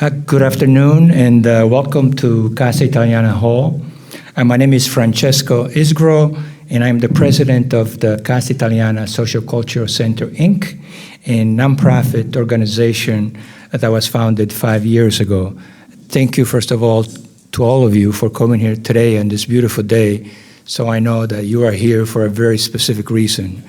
Good afternoon and welcome to Casa Italiana Hall. My name is Francesco Isgro and I'm the president of the Casa Italiana Social Cultural Center, Inc., a nonprofit organization that was founded 5 years ago. Thank you, first of all, to all of you for coming here today on this beautiful day. So I know that you are here for a very specific reason.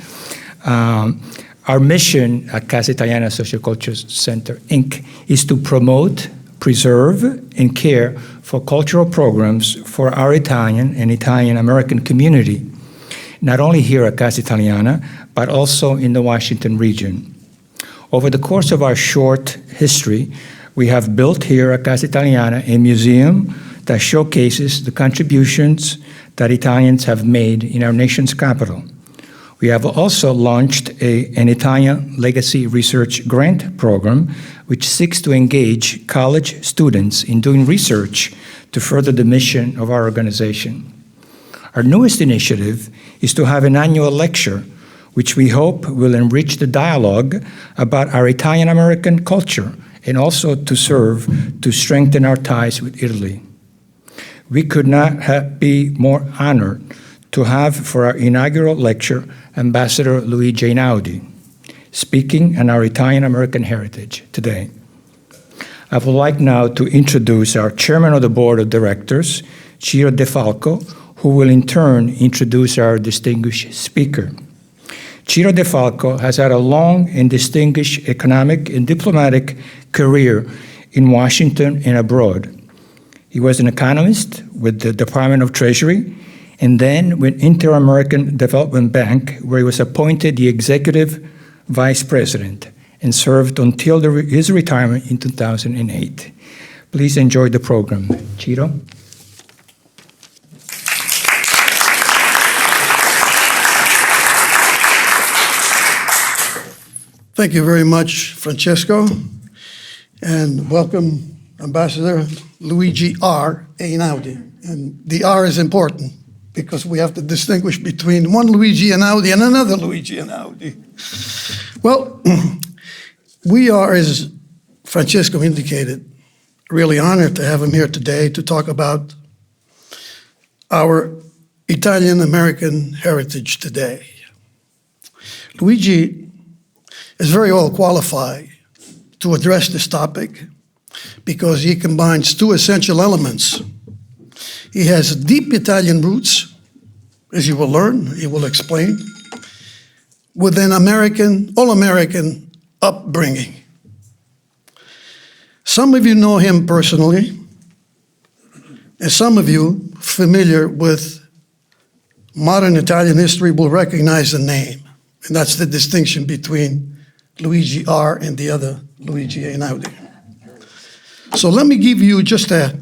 Our mission at Casa Italiana Social Culture Center, Inc. is to promote, preserve, and care for cultural programs for our Italian and Italian-American community, not only here at Casa Italiana, but also in the Washington region. Over the course of our short history, we have built here at Casa Italiana a museum that showcases the contributions that Italians have made in our nation's capital. We have also launched an Italian Legacy Research Grant Program, which seeks to engage college students in doing research to further the mission of our organization. Our newest initiative is to have an annual lecture, which we hope will enrich the dialogue about our Italian-American culture and also to serve to strengthen our ties with Italy. We could not be more honored to have for our inaugural lecture Ambassador Luigi Einaudi, speaking on our Italian-American heritage today. I would like now to introduce our Chairman of the Board of Directors, Ciro De Falco, who will in turn introduce our distinguished speaker. Ciro De Falco has had a long and distinguished economic and diplomatic career in Washington and abroad. He was an economist with the Department of Treasury and then with Inter-American Development Bank, where he was appointed the executive vice president and served until his retirement in 2008. Please enjoy the program. Ciro? Thank you very much, Francesco, and welcome Ambassador Luigi R. Einaudi. And the R is important because we have to distinguish between one Luigi Einaudi and another Luigi Einaudi. Well, we are, as Francesco indicated, really honored to have him here today to talk about our Italian-American heritage today. Luigi is very well qualified to address this topic because he combines two essential elements. He has deep Italian roots, as you will learn, he will explain, with an all-American upbringing. Some of you know him personally, and some of you familiar with modern Italian history will recognize the name, and that's the distinction between Luigi R. and the other Luigi Einaudi. So let me give you just a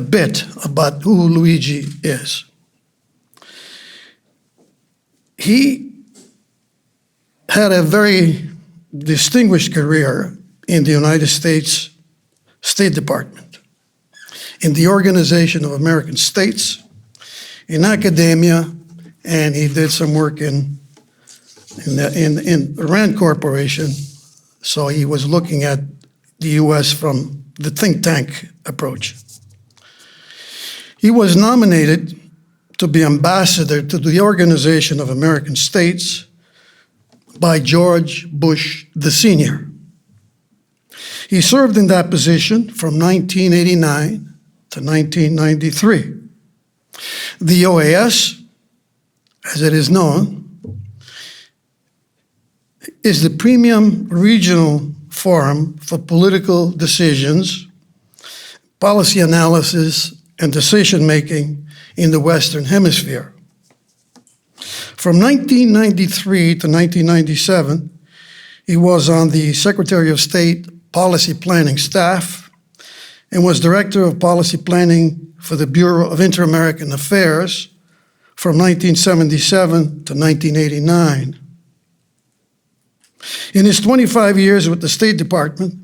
bit about who Luigi is. He had a very distinguished career in the United States State Department, in the Organization of American States, in academia, and he did some work in Rand Corporation, so he was looking at the U.S. from the think tank approach. He was nominated to be ambassador to the Organization of American States by George Bush the Senior. He served in that position from 1989 to 1993. The OAS, as it is known, is the premium regional forum for political decisions, policy analysis, and decision-making in the Western Hemisphere. From 1993 to 1997, he was on the Secretary of State Policy Planning staff and was Director of Policy Planning for the Bureau of Inter-American Affairs from 1977 to 1989. In his 25 years with the State Department,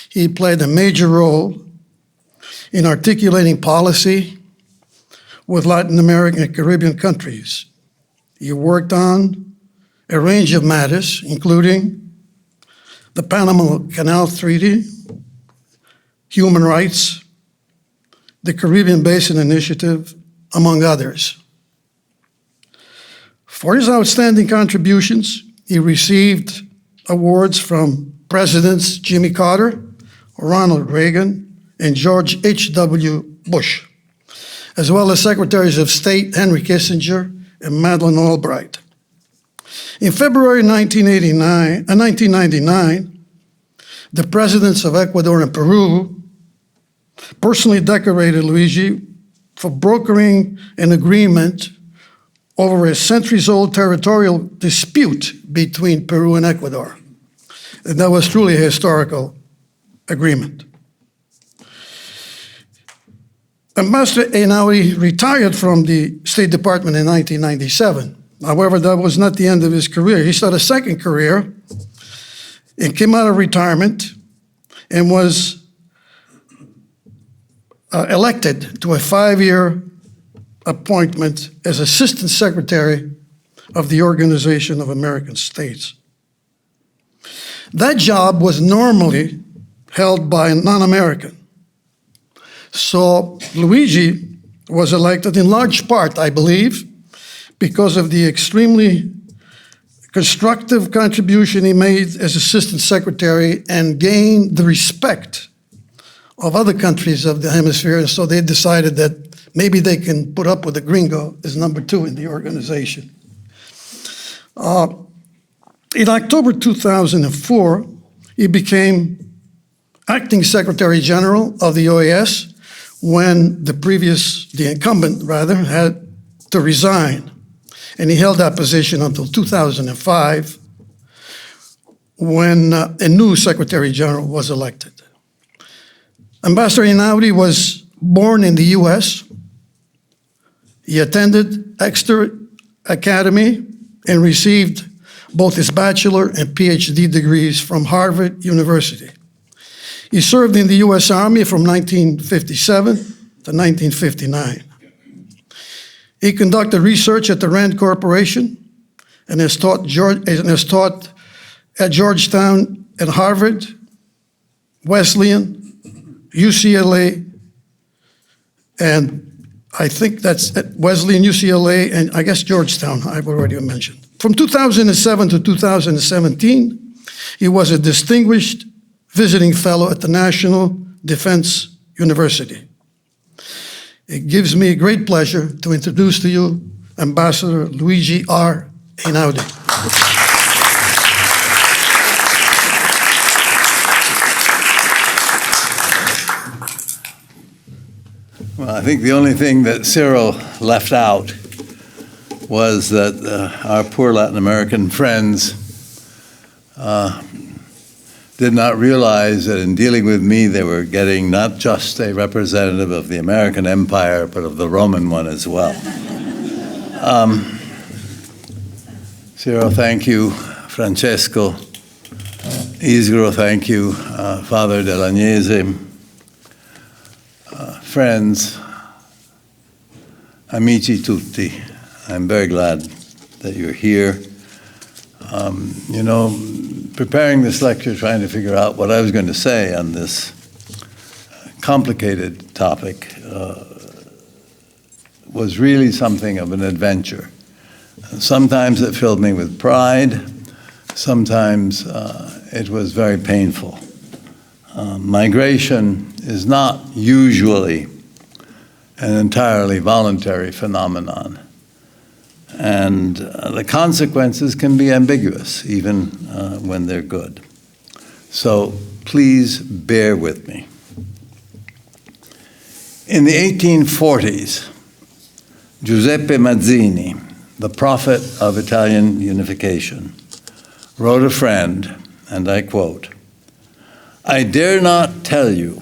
he played a major role in articulating policy with Latin American and Caribbean countries. He worked on a range of matters, including the Panama Canal Treaty, human rights, the Caribbean Basin Initiative, among others. For his outstanding contributions, he received awards from Presidents Jimmy Carter, Ronald Reagan, and George H.W. Bush, as well as Secretaries of State Henry Kissinger and Madeleine Albright. In February 1999, the presidents of Ecuador and Peru personally decorated Luigi for brokering an agreement over a centuries-old territorial dispute between Peru and Ecuador. And that was truly a historical agreement. Ambassador Einaudi retired from the State Department in 1997. However, that was not the end of his career. He started a second career and came out of retirement and was elected to a 5-year appointment as Assistant Secretary of the Organization of American States. That job was normally held by a non-American. So Luigi was elected in large part, I believe, because of the extremely constructive contribution he made as Assistant Secretary and gained the respect of other countries of the hemisphere. And so they decided that maybe they can put up with the gringo as number 2 in the organization. In October 2004, he became Acting Secretary General of the OAS when the incumbent had to resign. And he held that position until 2005 when a new Secretary General was elected. Ambassador Einaudi was born in the US. He attended Exeter Academy and received both his bachelor and PhD degrees from Harvard University. He served in the US Army from 1957 to 1959. He conducted research at the Rand Corporation and has taught at Georgetown and Harvard, Wesleyan, UCLA, and I think that's at Wesleyan, UCLA, and I guess Georgetown, I've already mentioned. From 2007 to 2017, he was a distinguished visiting fellow at the National Defense University. It gives me great pleasure to introduce to you Ambassador Luigi R. Einaudi. Well, I think the only thing that Cyril left out was that our poor Latin American friends did not realize that in dealing with me, they were getting not just a representative of the American Empire, but of the Roman one as well. Cyril, thank you. Francesco, Isgro, thank you. Father Delagnese, friends, amici tutti, I'm very glad that you're here. Preparing this lecture, trying to figure out what I was going to say on this complicated topic was really something of an adventure. Sometimes it filled me with pride. Sometimes it was very painful. Migration is not usually an entirely voluntary phenomenon. And the consequences can be ambiguous, even when they're good. So please bear with me. In the 1840s, Giuseppe Mazzini, the prophet of Italian unification, wrote a friend, and I quote, "I dare not tell you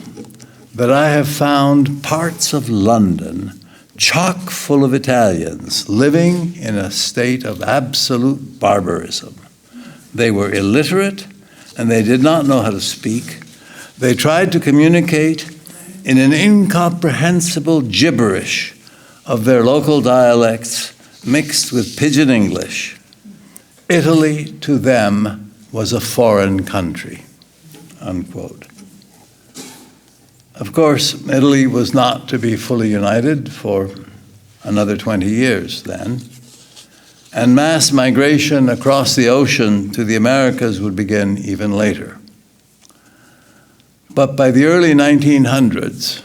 that I have found parts of London chock full of Italians living in a state of absolute barbarism. They were illiterate and they did not know how to speak. They tried to communicate in an incomprehensible gibberish of their local dialects mixed with pidgin English. Italy to them was a foreign country," unquote. Of course, Italy was not to be fully united for another 20 years then, and mass migration across the ocean to the Americas would begin even later. But by the early 1900s,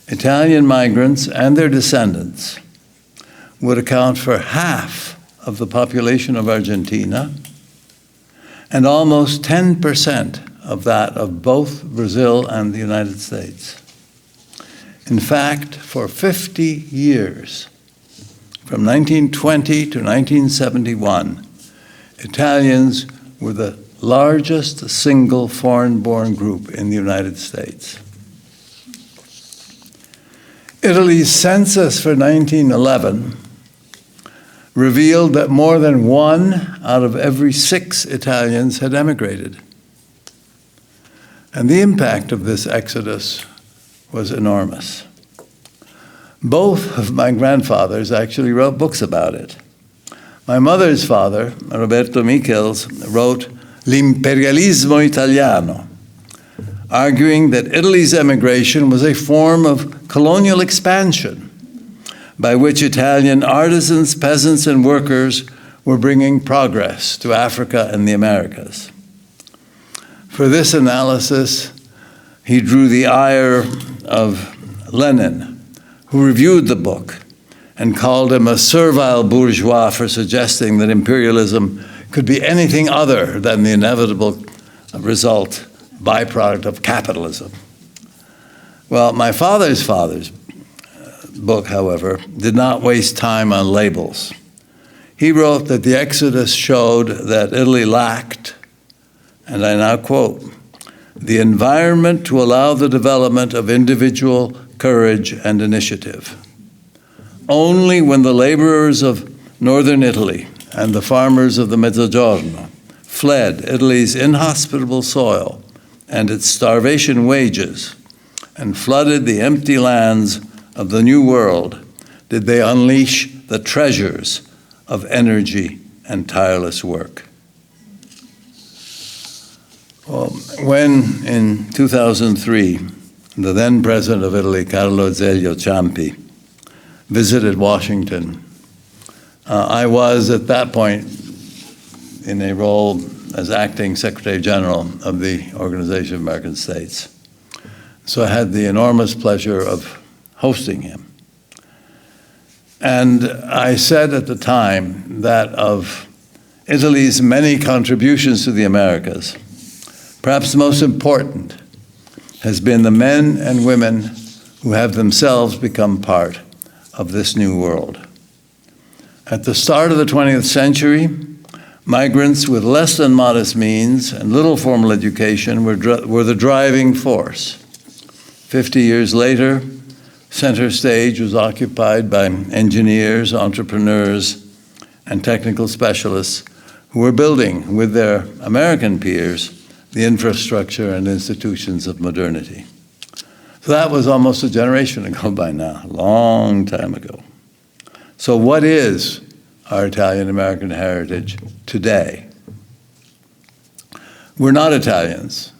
Italian migrants and their descendants would account for half of the population of Argentina and almost 10% of that of both Brazil and the United States. In fact, for 50 years, from 1920 to 1971, Italians were the largest single foreign-born group in the United States. Italy's census for 1911 revealed that more than 1 out of every 6 Italians had emigrated. And the impact of this exodus was enormous. Both of my grandfathers actually wrote books about it. My mother's father, Roberto Michels, wrote L'Imperialismo Italiano, arguing that Italy's emigration was a form of colonial expansion by which Italian artisans, peasants, and workers were bringing progress to Africa and the Americas. For this analysis, he drew the ire of Lenin, who reviewed the book and called him a servile bourgeois for suggesting that imperialism could be anything other than the inevitable byproduct of capitalism. Well, my father's book, however, did not waste time on labels. He wrote that the Exodus showed that Italy lacked, and I now quote, the environment to allow the development of individual courage and initiative. Only when the laborers of northern Italy and the farmers of the Mezzogiorno fled Italy's inhospitable soil and its starvation wages and flooded the empty lands of the New World did they unleash the treasures of energy and tireless work. Well, when in 2003, the then president of Italy, Carlo Azeglio Ciampi, visited Washington, I was at that point in a role as acting Secretary General of the Organization of American States. So I had the enormous pleasure of hosting him. And I said at the time that of Italy's many contributions to the Americas, perhaps the most important has been the men and women who have themselves become part of this new world. At the start of the 20th century, migrants with less than modest means and little formal education were the driving force. 50 years later, center stage was occupied by engineers, entrepreneurs, and technical specialists who were building, with their American peers, the infrastructure and institutions of modernity. So that was almost a generation ago by now, a long time ago. So what is our Italian-American heritage today? We're not Italians.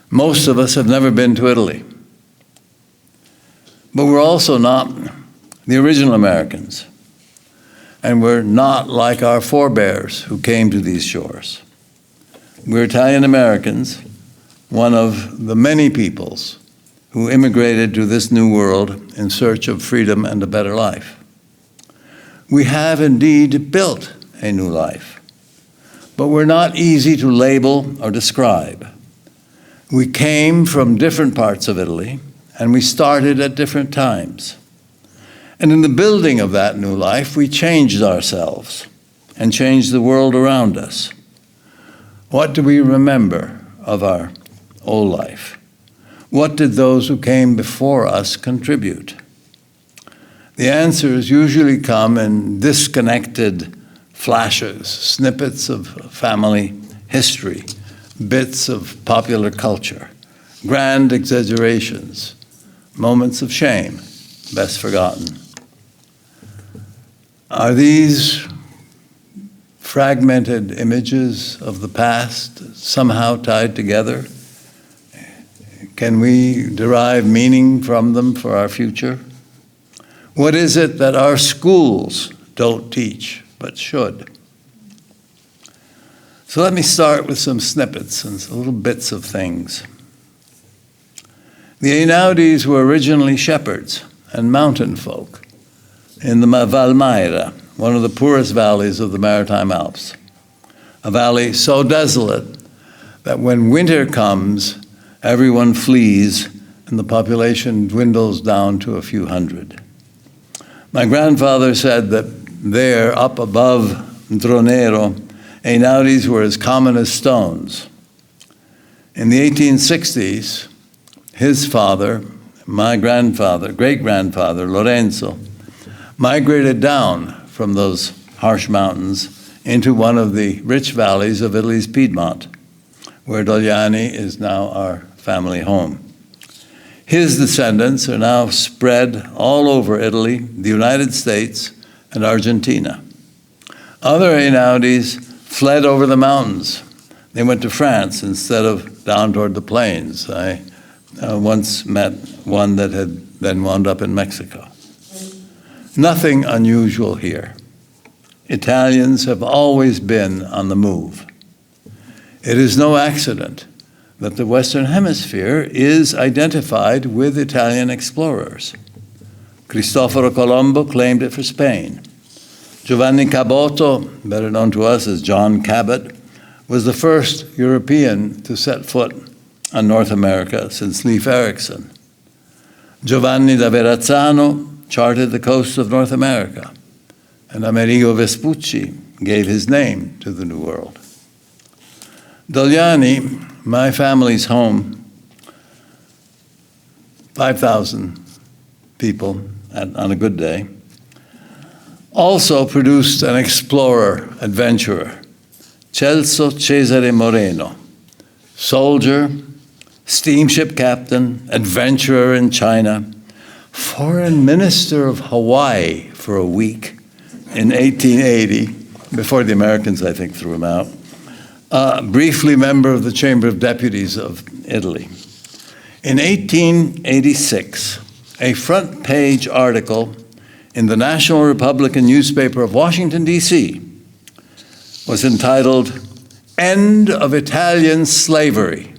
Most of us have never been to Italy. But we're also not the original Americans. And we're not like our forebears who came to these shores. We're Italian-Americans, one of the many peoples who immigrated to this new world in search of freedom and a better life. We have indeed built a new life, but we're not easy to label or describe. We came from different parts of Italy, and we started at different times. And in the building of that new life, we changed ourselves and changed the world around us. What do we remember of our old life? What did those who came before us contribute? The answers usually come in disconnected flashes, snippets of family history, bits of popular culture, grand exaggerations, moments of shame, best forgotten. Are these fragmented images of the past somehow tied together Can we derive meaning from them for our future? What is it that our schools don't teach but should? So let me start with some snippets and little bits of things. The Einaudis were originally shepherds and mountain folk in the Valmaira, one of the poorest valleys of the Maritime Alps, a valley so desolate that when winter comes, everyone flees and the population dwindles down to a few hundred. My grandfather said that there, up above Dronero, Einaudis were as common as stones. In the 1860s, his father, my grandfather, great-grandfather, Lorenzo, migrated down from those harsh mountains into one of the rich valleys of Italy's Piedmont, where Dogliani is now our family home. His descendants are now spread all over Italy, the United States, and Argentina. Other Einaudis fled over the mountains. They went to France instead of down toward the plains. I once met one that had then wound up in Mexico. Nothing unusual here. Italians have always been on the move. It is no accident that the Western Hemisphere is identified with Italian explorers. Cristoforo Colombo claimed it for Spain. Giovanni Caboto, better known to us as John Cabot, was the first European to set foot on North America since Leif Erikson. Giovanni da Verrazzano charted the coast of North America, and Amerigo Vespucci gave his name to the New World. Dogliani, my family's home, 5,000 people on a good day, also produced an explorer, adventurer, Celso Cesare Moreno, soldier, steamship captain, adventurer in China, foreign minister of Hawaii for a week in 1880, before the Americans, I think, threw him out, briefly member of the Chamber of Deputies of Italy. In 1886, a front page article in the National Republican newspaper of Washington, D.C., was entitled, "End of Italian Slavery."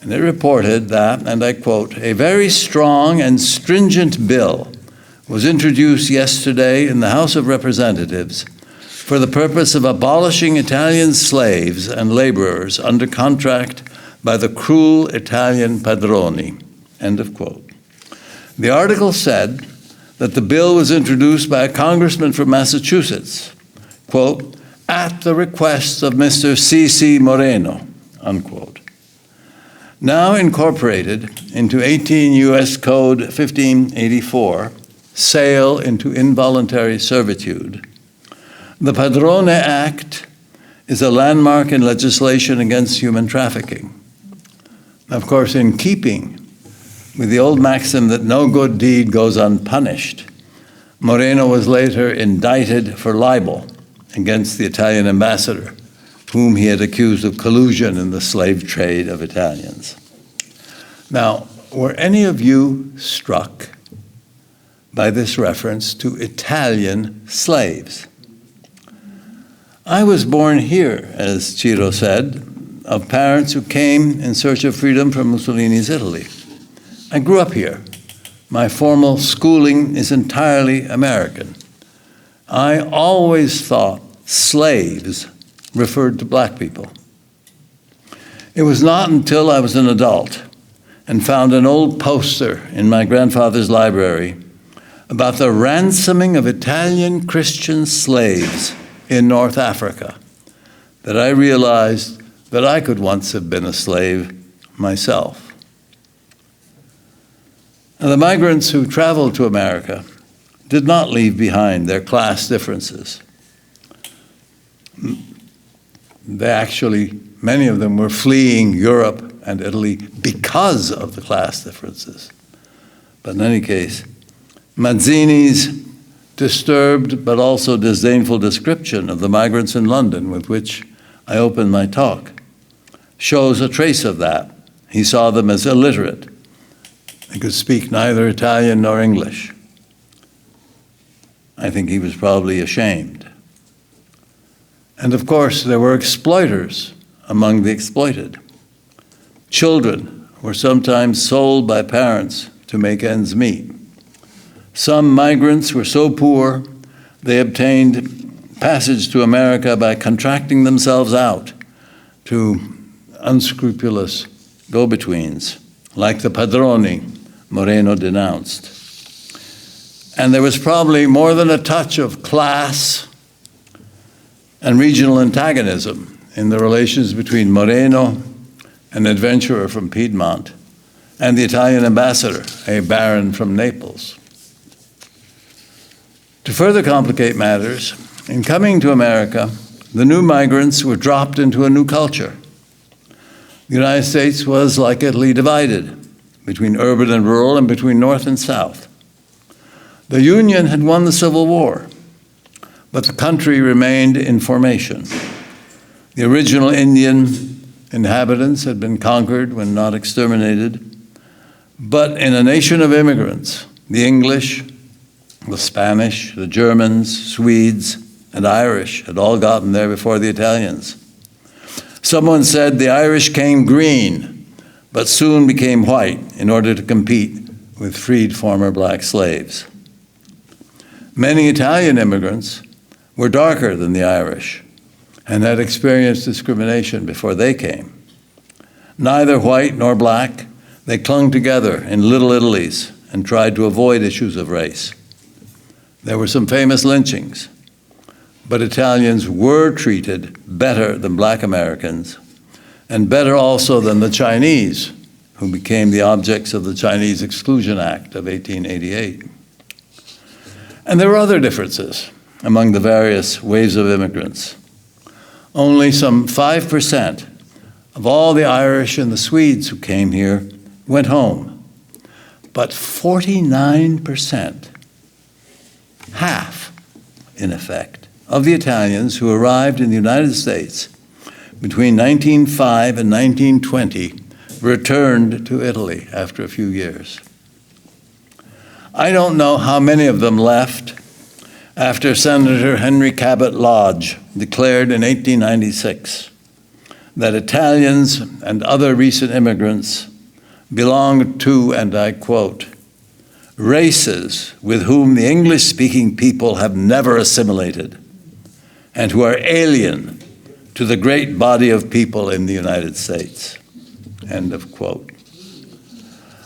And it reported that, and I quote, "A very strong and stringent bill was introduced yesterday in the House of Representatives for the purpose of abolishing Italian slaves and laborers under contract by the cruel Italian padroni," end of quote. The article said that the bill was introduced by a congressman from Massachusetts, quote, "at the request of Mr. C.C. Moreno," unquote. Now incorporated into 18 U.S. Code 1584, sale into involuntary servitude, the Padrone Act is a landmark in legislation against human trafficking. Of course, in keeping with the old maxim that no good deed goes unpunished, Moreno was later indicted for libel against the Italian ambassador, whom he had accused of collusion in the slave trade of Italians. Now, were any of you struck by this reference to Italian slaves? I was born here, as Ciro said, of parents who came in search of freedom from Mussolini's Italy. I grew up here. My formal schooling is entirely American. I always thought slaves referred to black people. It was not until I was an adult and found an old poster in my grandfather's library about the ransoming of Italian Christian slaves in North Africa that I realized that I could once have been a slave myself. Now, the migrants who traveled to America did not leave behind their class differences. They actually, many of them were fleeing Europe and Italy because of the class differences. But in any case, Mazzini's disturbed but also disdainful description of the migrants in London, with which I opened my talk, shows a trace of that He saw them as illiterate. They could speak neither Italian nor English. I think he was probably ashamed. And of course, there were exploiters among the exploited. Children were sometimes sold by parents to make ends meet. Some migrants were so poor, they obtained passage to America by contracting themselves out to unscrupulous go-betweens, like the Padroni Moreno denounced. And there was probably more than a touch of class and regional antagonism in the relations between Moreno, an adventurer from Piedmont, and the Italian ambassador, a baron from Naples. To further complicate matters, in coming to America, the new migrants were dropped into a new culture. The United States was, like Italy, divided between urban and rural and between North and South. The Union had won the Civil War, but the country remained in formation. The original Indian inhabitants had been conquered when not exterminated, but in a nation of immigrants, the English, the Spanish, the Germans, Swedes, and Irish had all gotten there before the Italians. Someone said the Irish came green, but soon became white in order to compete with freed former black slaves. Many Italian immigrants were darker than the Irish and had experienced discrimination before they came. Neither white nor black, they clung together in little Italies and tried to avoid issues of race. There were some famous lynchings, but Italians were treated better than black Americans, and better also than the Chinese, who became the objects of the Chinese Exclusion Act of 1888. And there were other differences among the various waves of immigrants. Only some 5% of all the Irish and the Swedes who came here went home, but 49%, half, in effect, of the Italians who arrived in the United States between 1905 and 1920 returned to Italy after a few years. I don't know how many of them left after Senator Henry Cabot Lodge declared in 1896 that Italians and other recent immigrants belonged to, and I quote, races with whom the English-speaking people have never assimilated and who are alien to the great body of people in the United States, end of quote.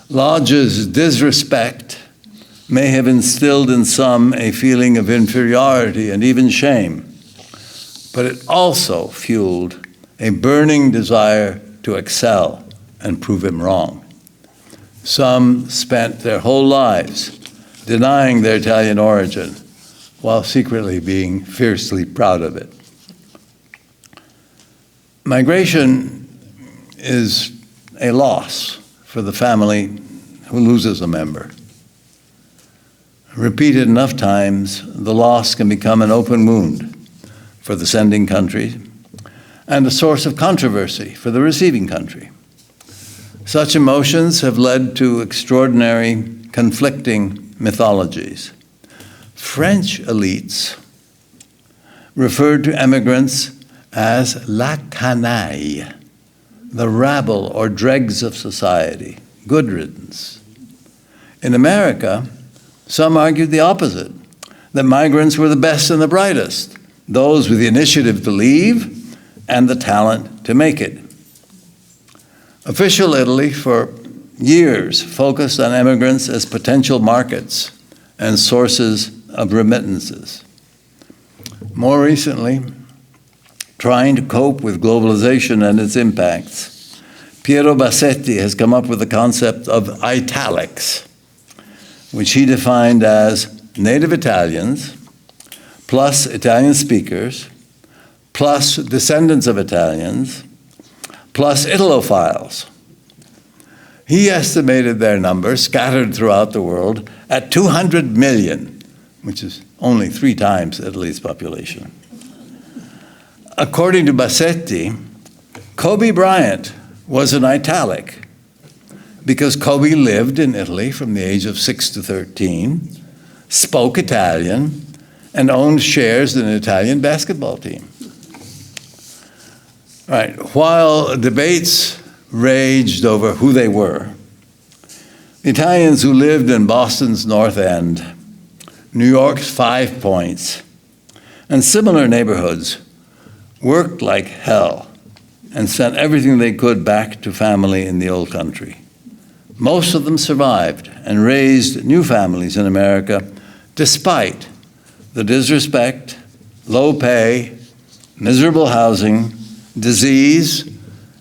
Lodge's disrespect may have instilled in some a feeling of inferiority and even shame, but it also fueled a burning desire to excel and prove him wrong. Some spent their whole lives denying their Italian origin while secretly being fiercely proud of it. Migration is a loss for the family who loses a member. Repeated enough times, the loss can become an open wound for the sending country and a source of controversy for the receiving country. Such emotions have led to extraordinary, conflicting mythologies. French elites referred to immigrants as la canaille, the rabble or dregs of society, good riddance. In America, some argued the opposite, that migrants were the best and the brightest, those with the initiative to leave and the talent to make it. Official Italy for years focused on immigrants as potential markets and sources of remittances. More recently, trying to cope with globalization and its impacts, Piero Bassetti has come up with the concept of italics, which he defined as native Italians, plus Italian speakers, plus descendants of Italians, plus Italophiles. He estimated their number, scattered throughout the world, at 200 million, which is only 3 times Italy's population. According to Bassetti, Kobe Bryant was an italic because Kobe lived in Italy from the age of 6 to 13, spoke Italian, and owned shares in an Italian basketball team. Right. While debates raged over who they were, the Italians who lived in Boston's North End, New York's Five Points, and similar neighborhoods worked like hell and sent everything they could back to family in the old country. Most of them survived and raised new families in America despite the disrespect, low pay, miserable housing, disease,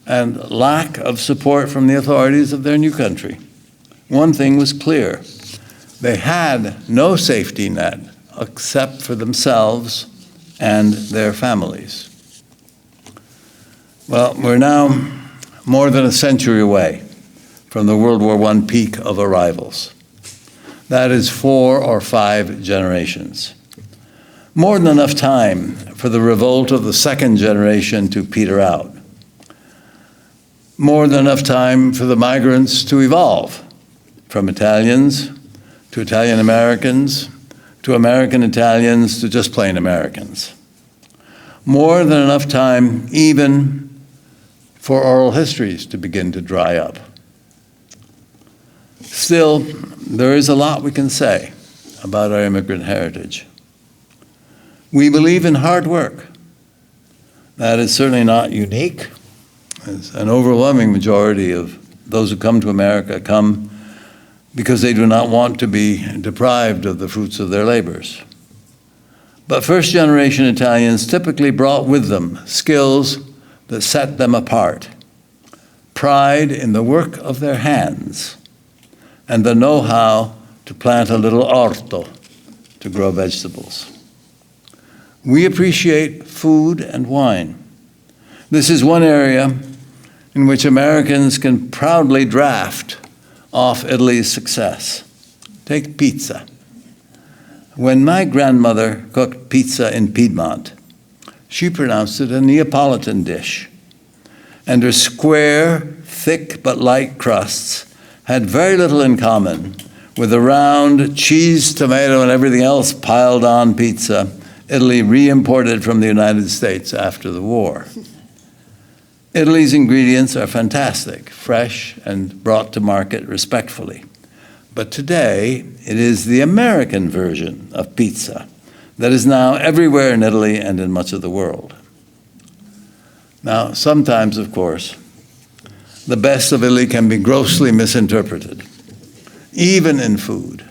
and lack of support from the authorities of their new country. One thing was clear. They had no safety net except for themselves and their families. Well, we're now more than a century away from the World War I peak of arrivals. That is 4 or 5 generations. More than enough time for the revolt of the second generation to peter out. More than enough time for the migrants to evolve, from Italians to Italian Americans to American Italians to just plain Americans. More than enough time even for oral histories to begin to dry up. Still, there is a lot we can say about our immigrant heritage. We believe in hard work. That is certainly not unique. As an overwhelming majority of those who come to America come because they do not want to be deprived of the fruits of their labors. But first-generation Italians typically brought with them skills that set them apart, pride in the work of their hands, and the know-how to plant a little orto, to grow vegetables. We appreciate food and wine. This is one area in which Americans can proudly draft off Italy's success. Take pizza. When my grandmother cooked pizza in Piedmont, she pronounced it a Neapolitan dish, and her square, thick but light crusts had very little in common with the round cheese, tomato, and everything else piled on pizza Italy re-imported from the United States after the war. Italy's ingredients are fantastic, fresh, and brought to market respectfully. But today, it is the American version of pizza that is now everywhere in Italy and in much of the world. Now, sometimes, of course, the best of Italy can be grossly misinterpreted, even in food.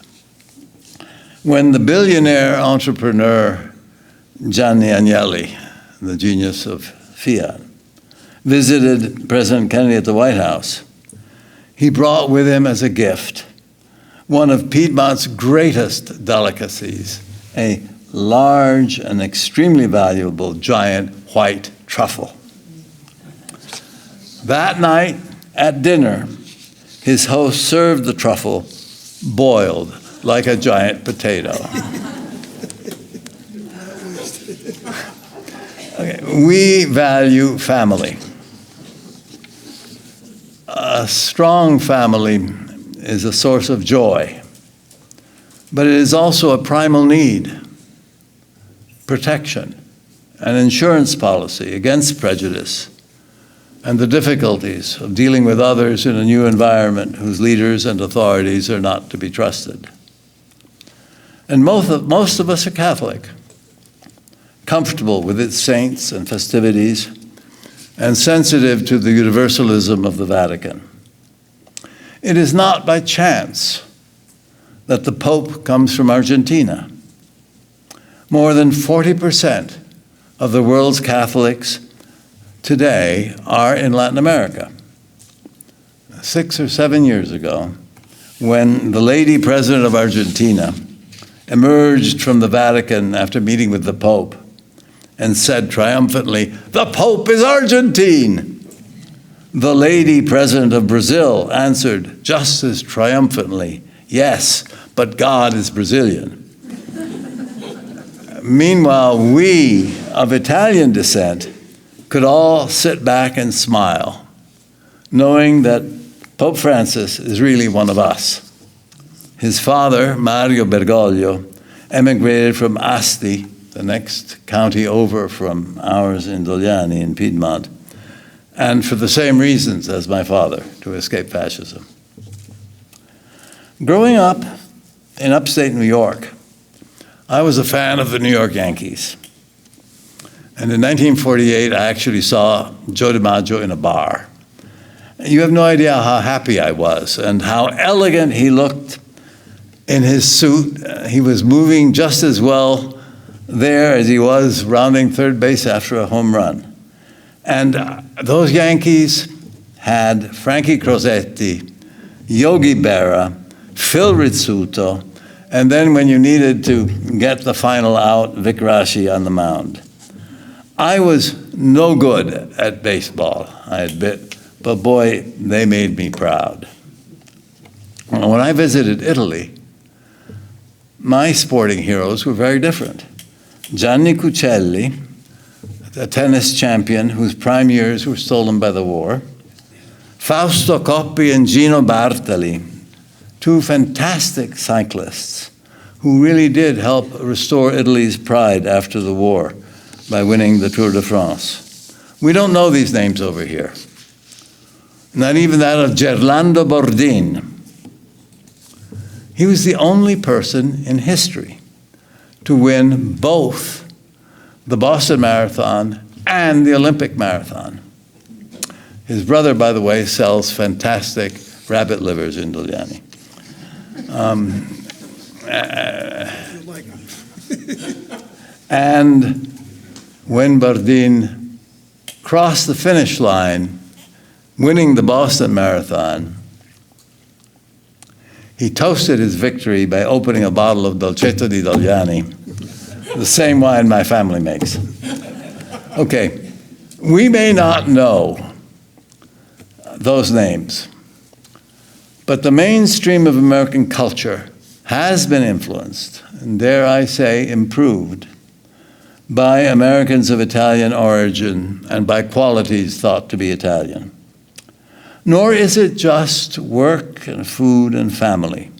When the billionaire entrepreneur Gianni Agnelli, the genius of Fiat, visited President Kennedy at the White House, he brought with him as a gift one of Piedmont's greatest delicacies, a large and extremely valuable giant white truffle. That night at dinner, his host served the truffle boiled like a giant potato. Okay, we value family. A strong family is a source of joy, but it is also a primal need, protection, an insurance policy against prejudice, and the difficulties of dealing with others in a new environment whose leaders and authorities are not to be trusted. And most of us are Catholic, comfortable with its saints and festivities, and sensitive to the universalism of the Vatican. It is not by chance that the Pope comes from Argentina. More than 40% of the world's Catholics today are in Latin America. 6 or 7 years ago, when the lady president of Argentina emerged from the Vatican after meeting with the Pope and said triumphantly, "The Pope is Argentine," the lady president of Brazil answered just as triumphantly, "Yes, but God is Brazilian." Meanwhile, we of Italian descent could all sit back and smile, knowing that Pope Francis is really one of us. His father, Mario Bergoglio, emigrated from Asti, the next county over from ours in Dogliani in Piedmont, and for the same reasons as my father, to escape fascism. Growing up in upstate New York, I was a fan of the New York Yankees. And in 1948, I actually saw Joe DiMaggio in a bar. You have no idea how happy I was and how elegant he looked in his suit. He was moving just as well there as he was rounding third base after a home run. And those Yankees had Frankie Crosetti, Yogi Berra, Phil Rizzuto, and then when you needed to get the final out, Vic Raschi on the mound. I was no good at baseball, I admit, but boy, they made me proud. When I visited Italy, my sporting heroes were very different. Gianni Cuccelli, a tennis champion whose prime years were stolen by the war, Fausto Coppi and Gino Bartali, two fantastic cyclists who really did help restore Italy's pride after the war by winning the Tour de France. We don't know these names over here. Not even that of Gerlando Bordin. He was the only person in history to win both the Boston Marathon and the Olympic Marathon. His brother, by the way, sells fantastic rabbit livers in Dogliani. And when Bardin crossed the finish line, winning the Boston Marathon, he toasted his victory by opening a bottle of Dolcetto di Dogliani, the same wine my family makes. Okay, we may not know those names, but the mainstream of American culture has been influenced, and dare I say improved, by Americans of Italian origin and by qualities thought to be Italian. Nor is it just work and food and family.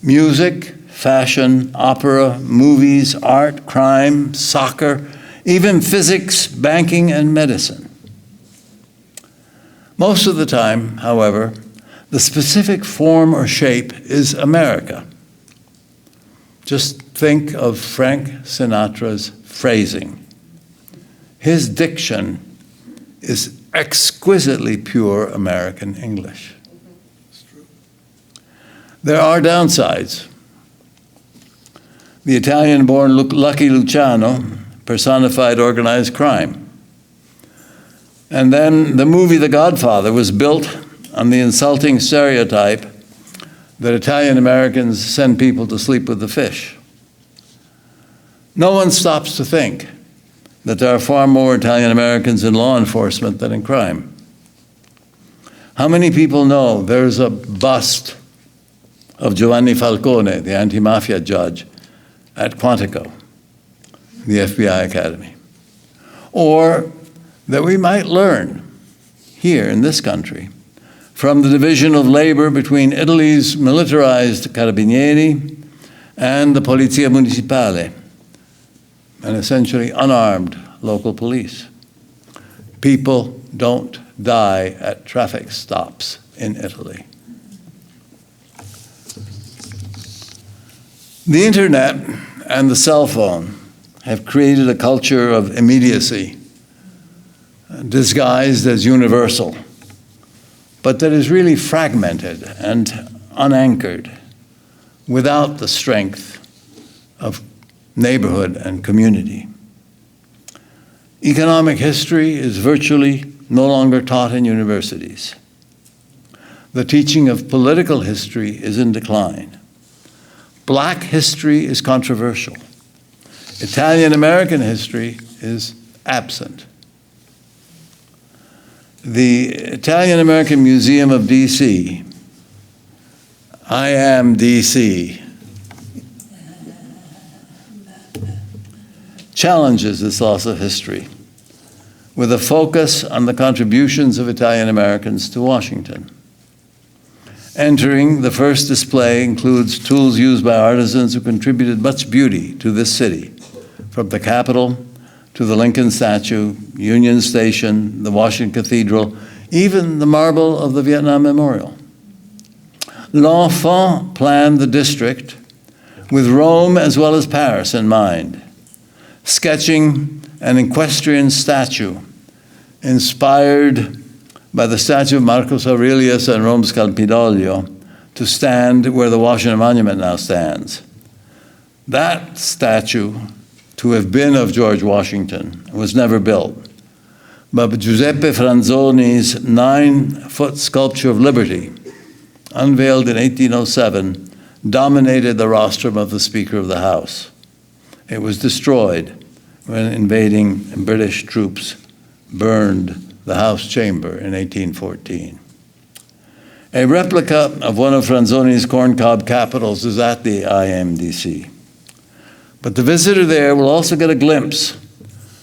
Music, fashion, opera, movies, art, crime, soccer, even physics, banking, and medicine. Most of the time, however, the specific form or shape is America. Just think of Frank Sinatra's phrasing. His diction is exquisitely pure American English. There are downsides. The Italian-born Lucky Luciano personified organized crime. And then the movie The Godfather was built on the insulting stereotype that Italian Americans send people to sleep with the fish. No one stops to think that there are far more Italian Americans in law enforcement than in crime. How many people know there's a bust of Giovanni Falcone, the anti-mafia judge, at Quantico, the FBI Academy? Or that we might learn here in this country from the division of labor between Italy's militarized Carabinieri and the Polizia Municipale, an essentially unarmed local police. People don't die at traffic stops in Italy. The internet and the cell phone have created a culture of immediacy, disguised as universal, but that is really fragmented and unanchored, without the strength of neighborhood and community. Economic history is virtually no longer taught in universities. The teaching of political history is in decline. Black history is controversial. Italian-American history is absent. The Italian-American Museum of D.C., I am D.C., challenges this loss of history with a focus on the contributions of Italian Americans to Washington. Entering, the first display includes tools used by artisans who contributed much beauty to this city, from the Capitol to the Lincoln statue, Union Station, the Washington Cathedral, even the marble of the Vietnam Memorial. L'Enfant planned the district with Rome as well as Paris in mind, sketching an equestrian statue inspired by the statue of Marcus Aurelius and Rome's Campidoglio to stand where the Washington Monument now stands. That statue, to have been of George Washington, was never built. But Giuseppe Franzoni's 9-foot sculpture of Liberty, unveiled in 1807, dominated the rostrum of the Speaker of the House. It was destroyed when invading British troops burned the House chamber in 1814. A replica of one of Franzoni's corncob capitals is at the IMDC. But the visitor there will also get a glimpse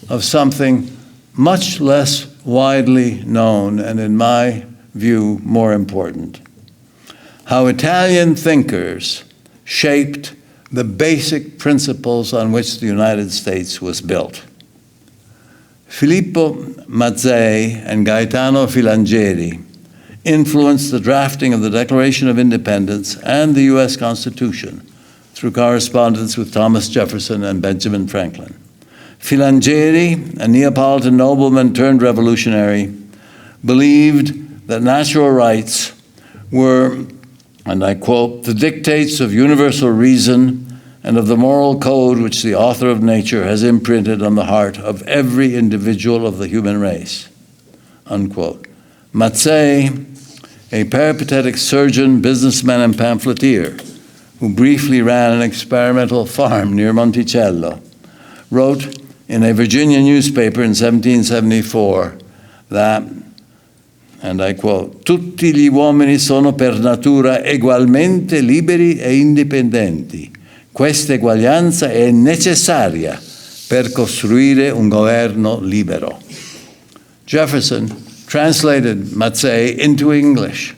of something much less widely known and, in my view, more important. How Italian thinkers shaped the basic principles on which the United States was built. Filippo Mazzei and Gaetano Filangieri influenced the drafting of the Declaration of Independence and the U.S. Constitution through correspondence with Thomas Jefferson and Benjamin Franklin. Filangieri, a Neapolitan nobleman turned revolutionary, believed that natural rights were, and I quote, the dictates of universal reason and of the moral code which the author of nature has imprinted on the heart of every individual of the human race, unquote. Mazzei, a peripatetic surgeon, businessman, and pamphleteer who briefly ran an experimental farm near Monticello, wrote in a Virginia newspaper in 1774 that, and I quote, tutti gli uomini sono per natura egualmente liberi e indipendenti. Questa eguaglianza è necessaria per costruire un governo libero. Jefferson translated Mazzei into English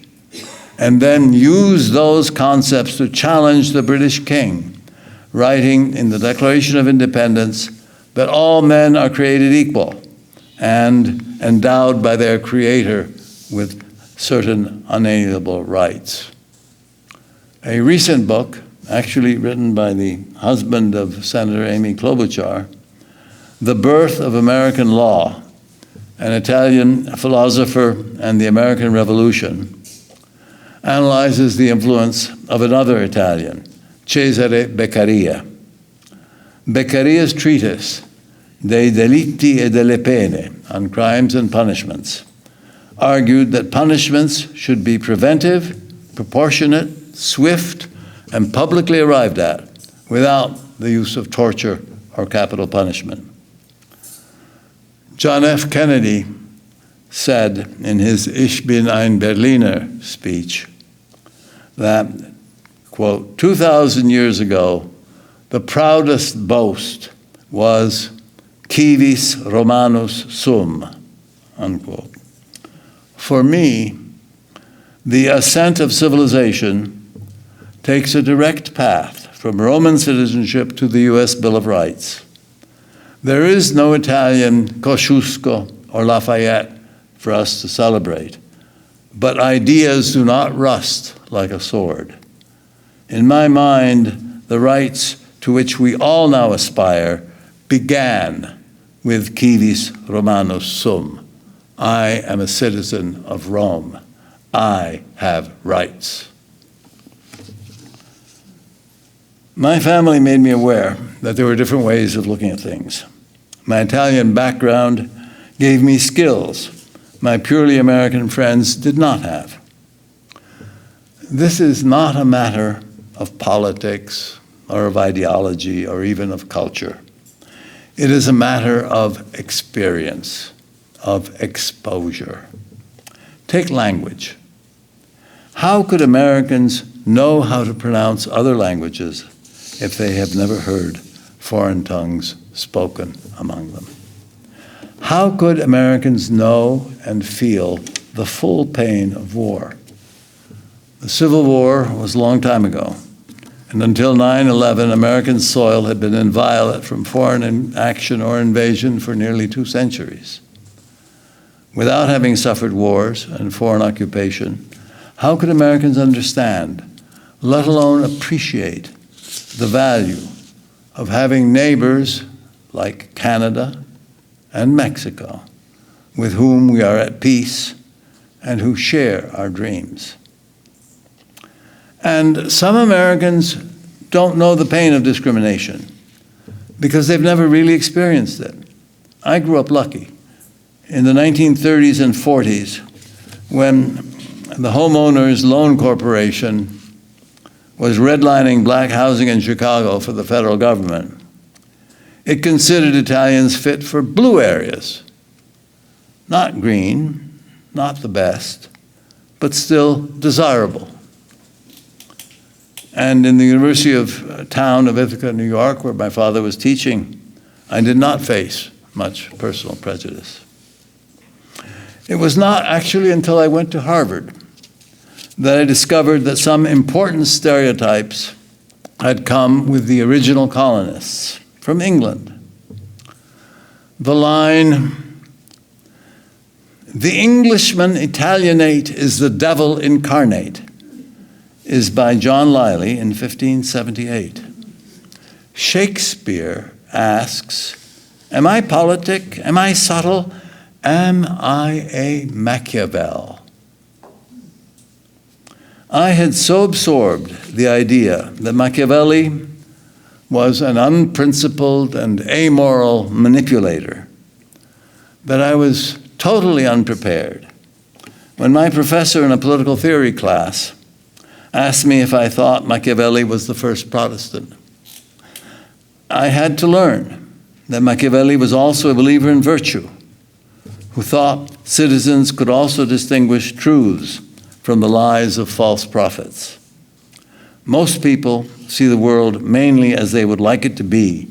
and then used those concepts to challenge the British king, writing in the Declaration of Independence that all men are created equal and endowed by their creator with certain unalienable rights. A recent book, actually written by the husband of Senator Amy Klobuchar, The Birth of American Law, an Italian philosopher and the American Revolution, analyzes the influence of another Italian, Cesare Beccaria. Beccaria's treatise, Dei delitti e delle pene, on crimes and punishments, argued that punishments should be preventive, proportionate, swift, and publicly arrived at without the use of torture or capital punishment. John F. Kennedy said in his Ich bin ein Berliner speech that, quote, 2,000 years ago, the proudest boast was civis Romanus sum, unquote. For me, the ascent of civilization takes a direct path from Roman citizenship to the U.S. Bill of Rights. There is no Italian Kosciuszko or Lafayette for us to celebrate, but ideas do not rust like a sword. In my mind, the rights to which we all now aspire began with civis Romanus sum. I am a citizen of Rome. I have rights. My family made me aware that there were different ways of looking at things. My Italian background gave me skills my purely American friends did not have. This is not a matter of politics or of ideology or even of culture. It is a matter of experience, of exposure. Take language. How could Americans know how to pronounce other languages if they have never heard foreign tongues spoken among them? How could Americans know and feel the full pain of war? The Civil War was a long time ago, and until 9/11, American soil had been inviolate from foreign action or invasion for nearly 2 centuries. Without having suffered wars and foreign occupation, how could Americans understand, let alone appreciate, the value of having neighbors like Canada and Mexico, with whom we are at peace and who share our dreams? And some Americans don't know the pain of discrimination because they've never really experienced it. I grew up lucky. In the 1930s and 40s, when the Homeowners Loan Corporation was redlining black housing in Chicago for the federal government, it considered Italians fit for blue areas. Not green, not the best, but still desirable. And in the University of town of Ithaca, New York, where my father was teaching, I did not face much personal prejudice. It was not actually until I went to Harvard that I discovered that some important stereotypes had come with the original colonists from England. The line, "The Englishman Italianate is the devil incarnate," is by John Lyly in 1578. Shakespeare asks, "Am I politic? Am I subtle? Am I a Machiavel?" I had so absorbed the idea that Machiavelli was an unprincipled and amoral manipulator that I was totally unprepared when my professor in a political theory class asked me if I thought Machiavelli was the first Protestant. I had to learn that Machiavelli was also a believer in virtue, who thought citizens could also distinguish truths from the lies of false prophets. Most people see the world mainly as they would like it to be,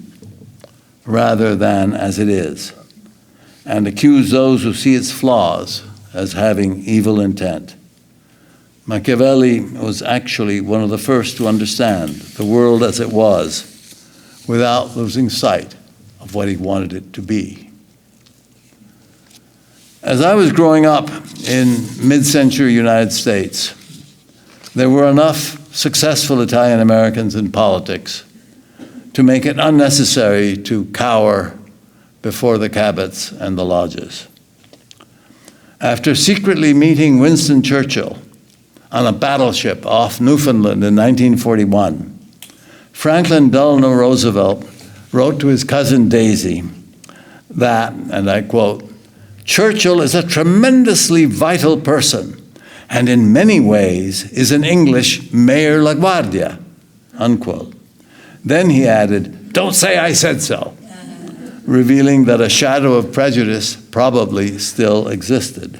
rather than as it is, and accuse those who see its flaws as having evil intent. Machiavelli was actually one of the first to understand the world as it was without losing sight of what he wanted it to be. As I was growing up in mid-century United States, there were enough successful Italian Americans in politics to make it unnecessary to cower before the Cabots and the lodges. After secretly meeting Winston Churchill on a battleship off Newfoundland in 1941, Franklin Delano Roosevelt wrote to his cousin Daisy that, and I quote, "Churchill is a tremendously vital person and in many ways is an English Mayor LaGuardia," unquote. Then he added, "Don't say I said so," revealing that a shadow of prejudice probably still existed.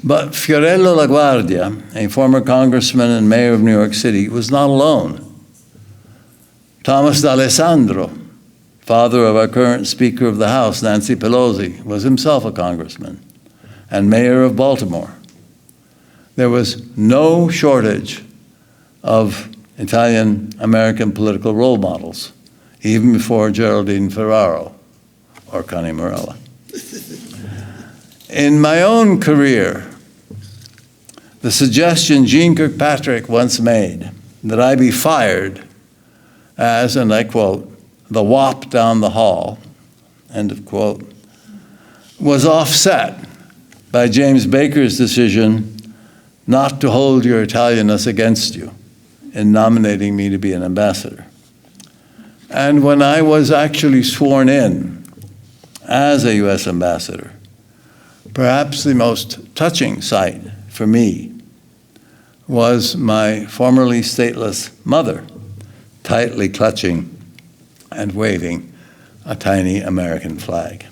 But Fiorello LaGuardia, a former congressman and mayor of New York City, was not alone. Thomas D'Alessandro, father of our current Speaker of the House, Nancy Pelosi, was himself a congressman and mayor of Baltimore. There was no shortage of Italian-American political role models, even before Geraldine Ferraro or Connie Morella. In my own career, the suggestion Jeane Kirkpatrick once made that I be fired as, and I quote, "the wop down the hall," end of quote, was offset by James Baker's decision not to hold your Italianness against you in nominating me to be an ambassador. And when I was actually sworn in as a U.S. ambassador, perhaps the most touching sight for me was my formerly stateless mother tightly clutching and waving a tiny American flag.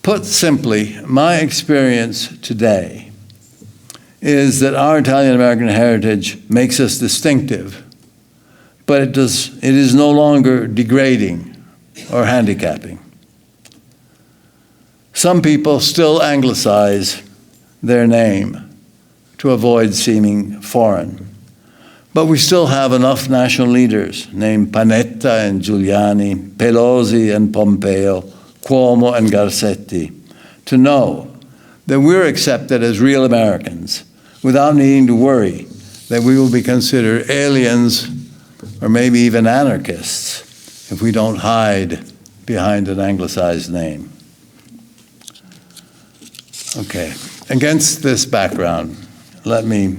Put simply, my experience today is that our Italian-American heritage makes us distinctive, but it is no longer degrading or handicapping. Some people still anglicize their name to avoid seeming foreign. But we still have enough national leaders named Panetta and Giuliani, Pelosi and Pompeo, Cuomo and Garcetti to know that we're accepted as real Americans without needing to worry that we will be considered aliens or maybe even anarchists if we don't hide behind an anglicized name. Okay, against this background, let me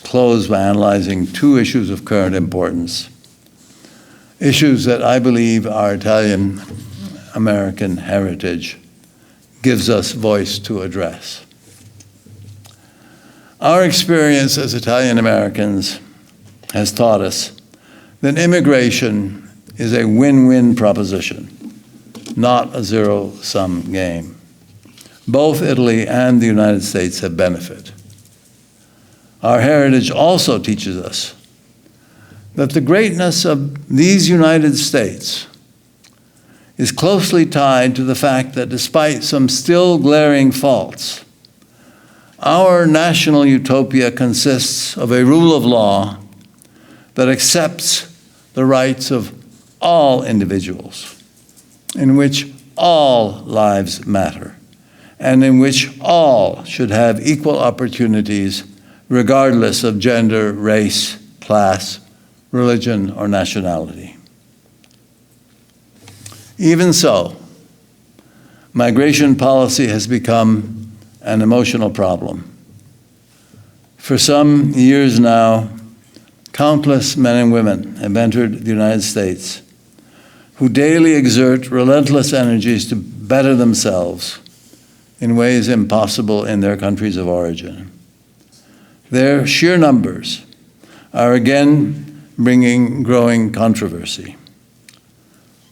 close by analyzing two issues of current importance, issues that I believe our Italian-American heritage gives us voice to address. Our experience as Italian-Americans has taught us that immigration is a win-win proposition, not a zero-sum game. Both Italy and the United States have benefited. Our heritage also teaches us that the greatness of these United States is closely tied to the fact that despite some still glaring faults, our national utopia consists of a rule of law that accepts the rights of all individuals, in which all lives matter, and in which all should have equal opportunities regardless of gender, race, class, religion, or nationality. Even so, migration policy has become an emotional problem. For some years now, countless men and women have entered the United States who daily exert relentless energies to better themselves in ways impossible in their countries of origin. Their sheer numbers are again bringing growing controversy.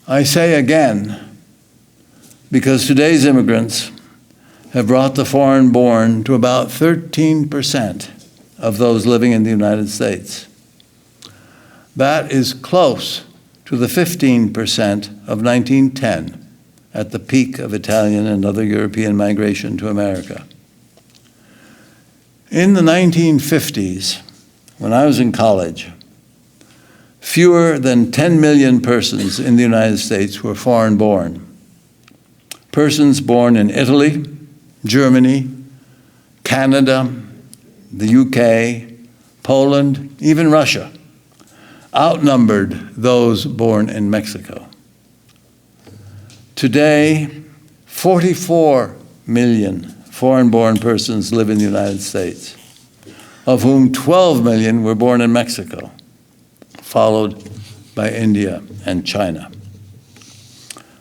I say again because today's immigrants have brought the foreign-born to about 13% of those living in the United States. That is close to the 15% of 1910 at the peak of Italian and other European migration to America. In the 1950s, when I was in college, fewer than 10 million persons in the United States were foreign-born. Persons born in Italy, Germany, Canada, the UK, Poland, even Russia, outnumbered those born in Mexico. Today, 44 million foreign-born persons live in the United States, of whom 12 million were born in Mexico, followed by India and China.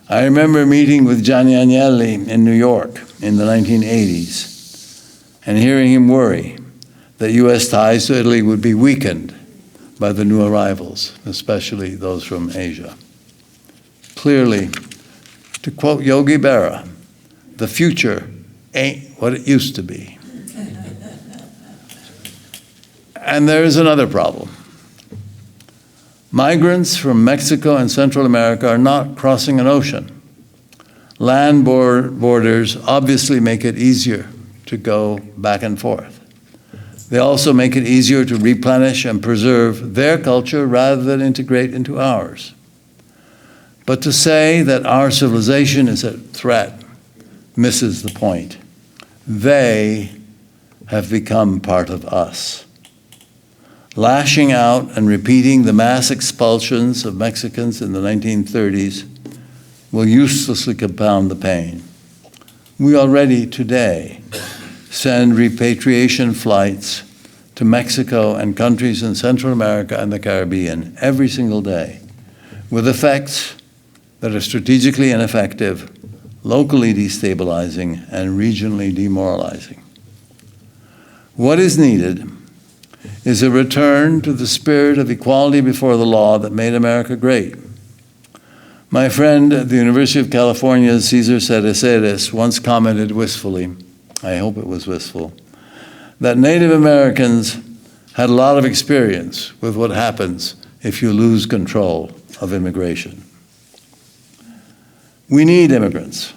I remember meeting with Gianni Agnelli in New York in the 1980s and hearing him worry that U.S. ties to Italy would be weakened by the new arrivals, especially those from Asia. Clearly, to quote Yogi Berra, the future ain't what it used to be. And there is another problem. Migrants from Mexico and Central America are not crossing an ocean. Land borders obviously make it easier to go back and forth. They also make it easier to replenish and preserve their culture rather than integrate into ours. But to say that our civilization is at threat misses the point. They have become part of us. Lashing out and repeating the mass expulsions of Mexicans in the 1930s will uselessly compound the pain. We already today send repatriation flights to Mexico and countries in Central America and the Caribbean every single day, with effects that are strategically ineffective, locally destabilizing, and regionally demoralizing. What is needed is a return to the spirit of equality before the law that made America great. My friend at the University of California's Cesar Cereceres once commented wistfully, I hope it was wistful, that Native Americans had a lot of experience with what happens if you lose control of immigration. We need immigrants,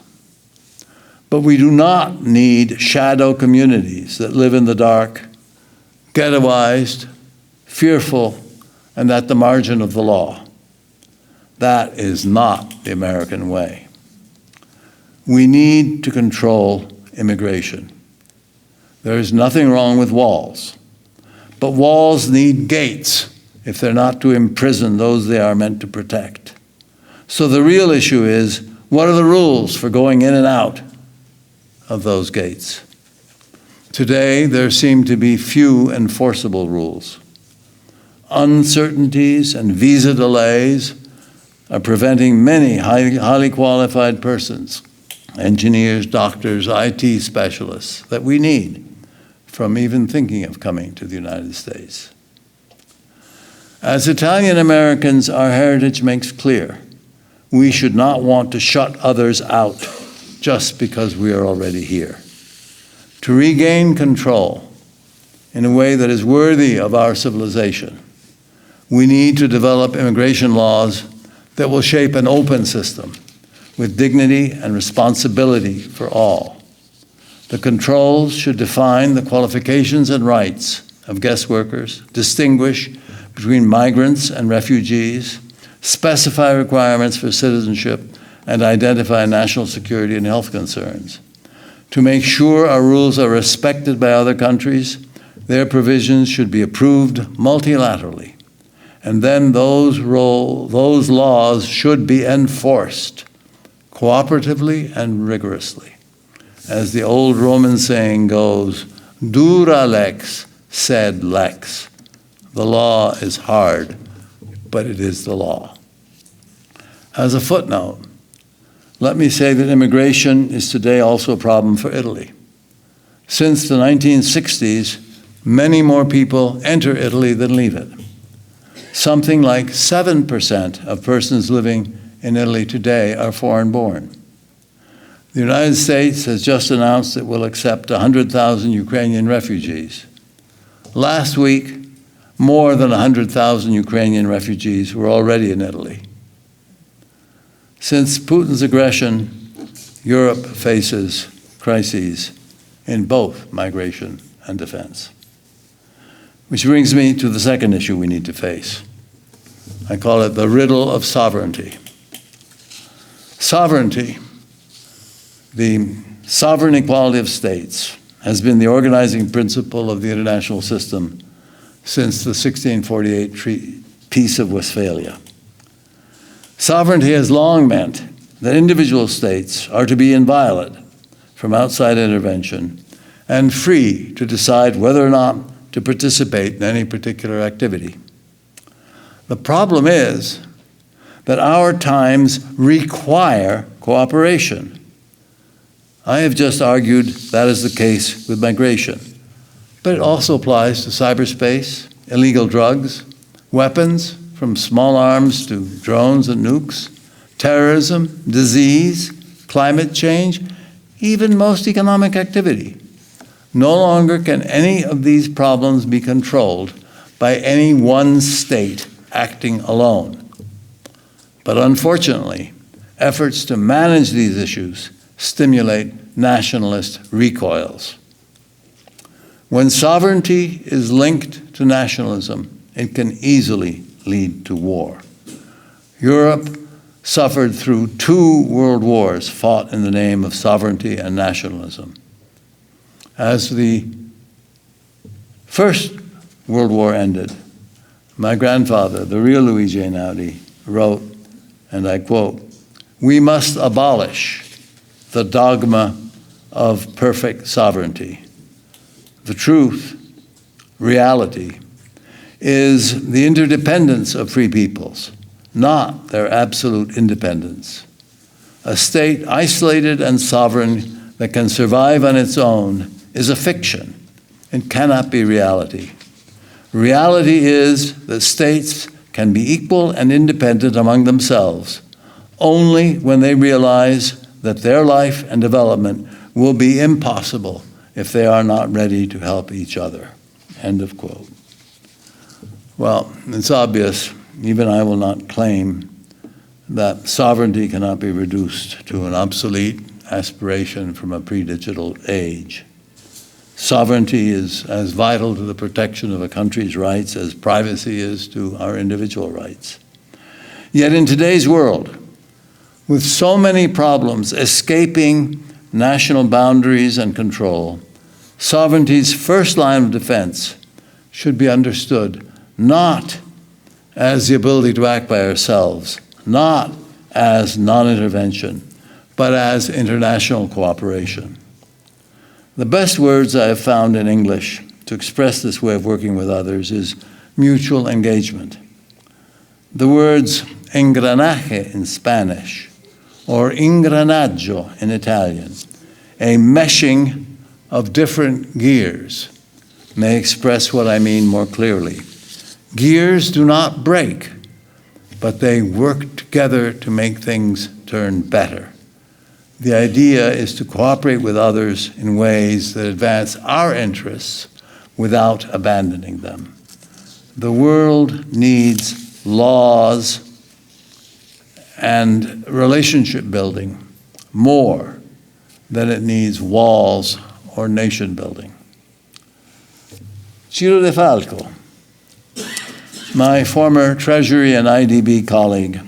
But we do not need shadow communities that live in the dark, ghettoized, fearful, and at the margin of the law. That is not the American way. We need to control immigration. There is nothing wrong with walls, but walls need gates if they're not to imprison those they are meant to protect. So the real issue is, what are the rules for going in and out of those gates? Today, there seem to be few enforceable rules. Uncertainties and visa delays are preventing many highly qualified persons, engineers, doctors, IT specialists, that we need from even thinking of coming to the United States. As Italian Americans, our heritage makes clear we should not want to shut others out just because we are already here. To regain control in a way that is worthy of our civilization, we need to develop immigration laws that will shape an open system with dignity and responsibility for all. The controls should define the qualifications and rights of guest workers, distinguish between migrants and refugees, specify requirements for citizenship, and identify national security and health concerns. To make sure our rules are respected by other countries, their provisions should be approved multilaterally. And then those laws should be enforced cooperatively and rigorously. As the old Roman saying goes, dura lex, sed lex. The law is hard, but it is the law. As a footnote, let me say that immigration is today also a problem for Italy. Since the 1960s, many more people enter Italy than leave it. Something like 7% of persons living in Italy today are foreign-born. The United States has just announced it will accept 100,000 Ukrainian refugees. Last week, more than 100,000 Ukrainian refugees were already in Italy. Since Putin's aggression, Europe faces crises in both migration and defense. Which brings me to the second issue we need to face. I call it the riddle of sovereignty. Sovereignty, the sovereign equality of states, has been the organizing principle of the international system since the 1648 Peace of Westphalia. Sovereignty has long meant that individual states are to be inviolate from outside intervention and free to decide whether or not to participate in any particular activity. The problem is that our times require cooperation. I have just argued that is the case with migration, but it also applies to cyberspace, illegal drugs, weapons, from small arms to drones and nukes, terrorism, disease, climate change, even most economic activity. No longer can any of these problems be controlled by any one state acting alone. But unfortunately, efforts to manage these issues stimulate nationalist recoils. When sovereignty is linked to nationalism, it can easily lead to war. Europe suffered through 2 world wars fought in the name of sovereignty and nationalism. As the First World War ended, my grandfather, the real Luigi Einaudi, wrote, and I quote, "We must abolish the dogma of perfect sovereignty. The truth, reality, is the interdependence of free peoples, not their absolute independence. A state isolated and sovereign that can survive on its own is a fiction and cannot be reality. Reality is that states can be equal and independent among themselves only when they realize that their life and development will be impossible if they are not ready to help each other." End of quote. Well, it's obvious, even I will not claim that sovereignty cannot be reduced to an obsolete aspiration from a pre-digital age. Sovereignty is as vital to the protection of a country's rights as privacy is to our individual rights. Yet in today's world, with so many problems escaping national boundaries and control, sovereignty's first line of defense should be understood not as the ability to act by ourselves, not as non-intervention, but as international cooperation. The best words I have found in English to express this way of working with others is mutual engagement. The words engranaje in Spanish or ingranaggio in Italian, a meshing of different gears, may express what I mean more clearly. Gears do not break, but they work together to make things turn better. The idea is to cooperate with others in ways that advance our interests without abandoning them. The world needs laws and relationship building more than it needs walls or nation building. Ciro De Falco, my former Treasury and IDB colleague,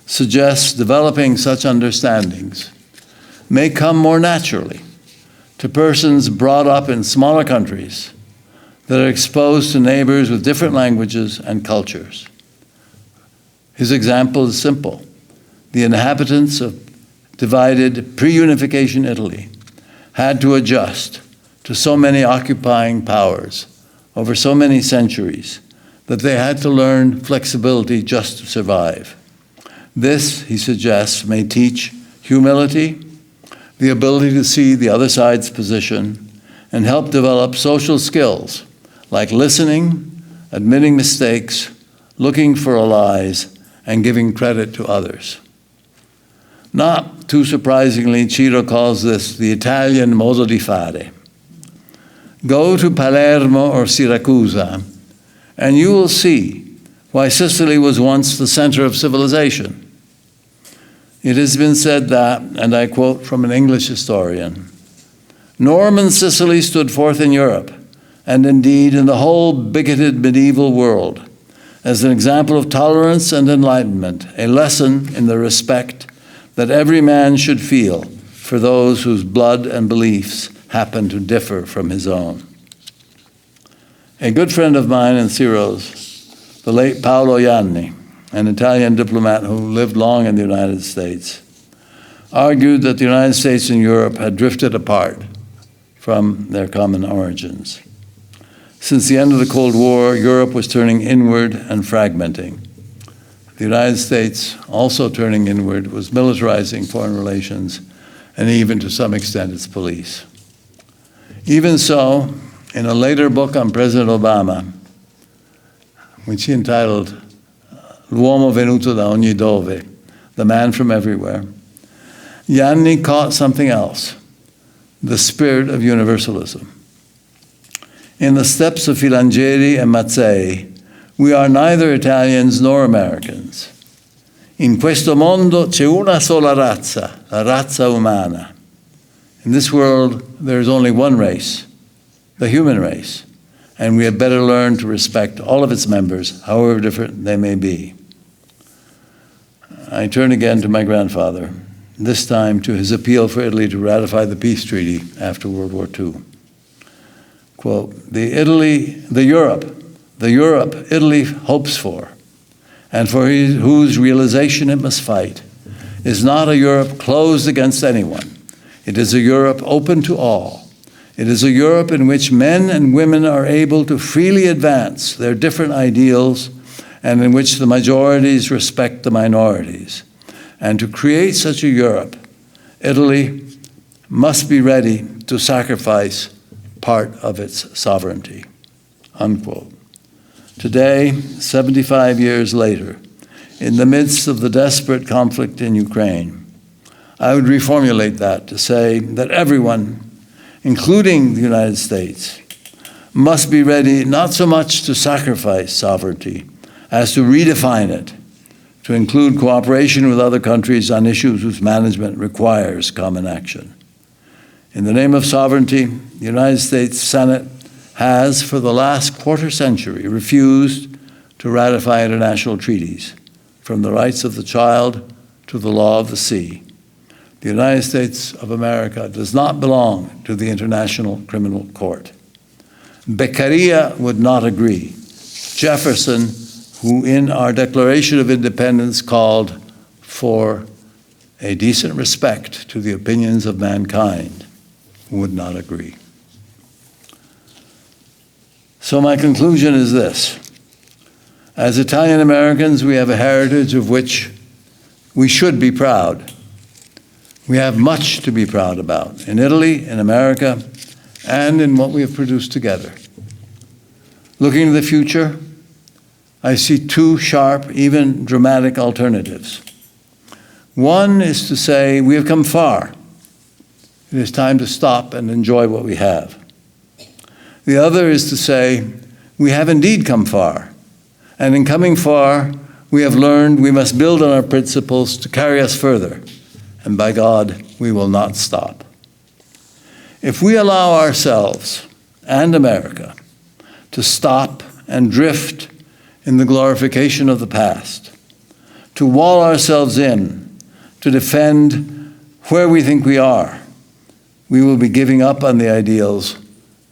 suggests developing such understandings may come more naturally to persons brought up in smaller countries that are exposed to neighbors with different languages and cultures. His example is simple. The inhabitants of divided pre-unification Italy had to adjust to so many occupying powers over so many centuries that they had to learn flexibility just to survive. This, he suggests, may teach humility, the ability to see the other side's position, and help develop social skills like listening, admitting mistakes, looking for allies, and giving credit to others. Not too surprisingly, Ciro calls this the Italian modo di fare. Go to Palermo or Siracusa, and you will see why Sicily was once the center of civilization. It has been said that, and I quote from an English historian, Norman Sicily stood forth in Europe, and indeed in the whole bigoted medieval world, as an example of tolerance and enlightenment, a lesson in the respect that every man should feel for those whose blood and beliefs happen to differ from his own. A good friend of mine and Ciro's, the late Paolo Ianni, an Italian diplomat who lived long in the United States, argued that the United States and Europe had drifted apart from their common origins. Since the end of the Cold War, Europe was turning inward and fragmenting. The United States, also turning inward, was militarizing foreign relations and even to some extent its police. Even so, in a later book on President Obama, which he entitled L'uomo venuto da ogni dove, the man from everywhere, Ianni caught something else, the spirit of universalism. In the steps of Filangieri and Mazzei, we are neither Italians nor Americans. In questo mondo c'è una sola razza, la razza umana. In this world, there is only one race, the human race, and we had better learn to respect all of its members, however different they may be. I turn again to my grandfather, this time to his appeal for Italy to ratify the peace treaty after World War II. Quote, the Europe Italy hopes for, and for whose realization it must fight, is not a Europe closed against anyone. It is a Europe open to all. It is a Europe in which men and women are able to freely advance their different ideals and in which the majorities respect the minorities. And to create such a Europe, Italy must be ready to sacrifice part of its sovereignty, unquote. Today, 75 years later, in the midst of the desperate conflict in Ukraine, I would reformulate that to say that everyone, including the United States, must be ready not so much to sacrifice sovereignty as to redefine it, to include cooperation with other countries on issues whose management requires common action. In the name of sovereignty, the United States Senate has, for the last quarter century, refused to ratify international treaties, from the rights of the child to the law of the sea. The United States of America does not belong to the International Criminal Court. Beccaria would not agree. Jefferson, who in our Declaration of Independence called for a decent respect to the opinions of mankind, would not agree. So my conclusion is this. As Italian Americans, we have a heritage of which we should be proud. We have much to be proud about in Italy, in America, and in what we have produced together. Looking to the future, I see two sharp, even dramatic alternatives. One is to say, we have come far. It is time to stop and enjoy what we have. The other is to say, we have indeed come far. And in coming far, we have learned we must build on our principles to carry us further. And by God, we will not stop. If we allow ourselves and America to stop and drift in the glorification of the past, to wall ourselves in, to defend where we think we are, we will be giving up on the ideals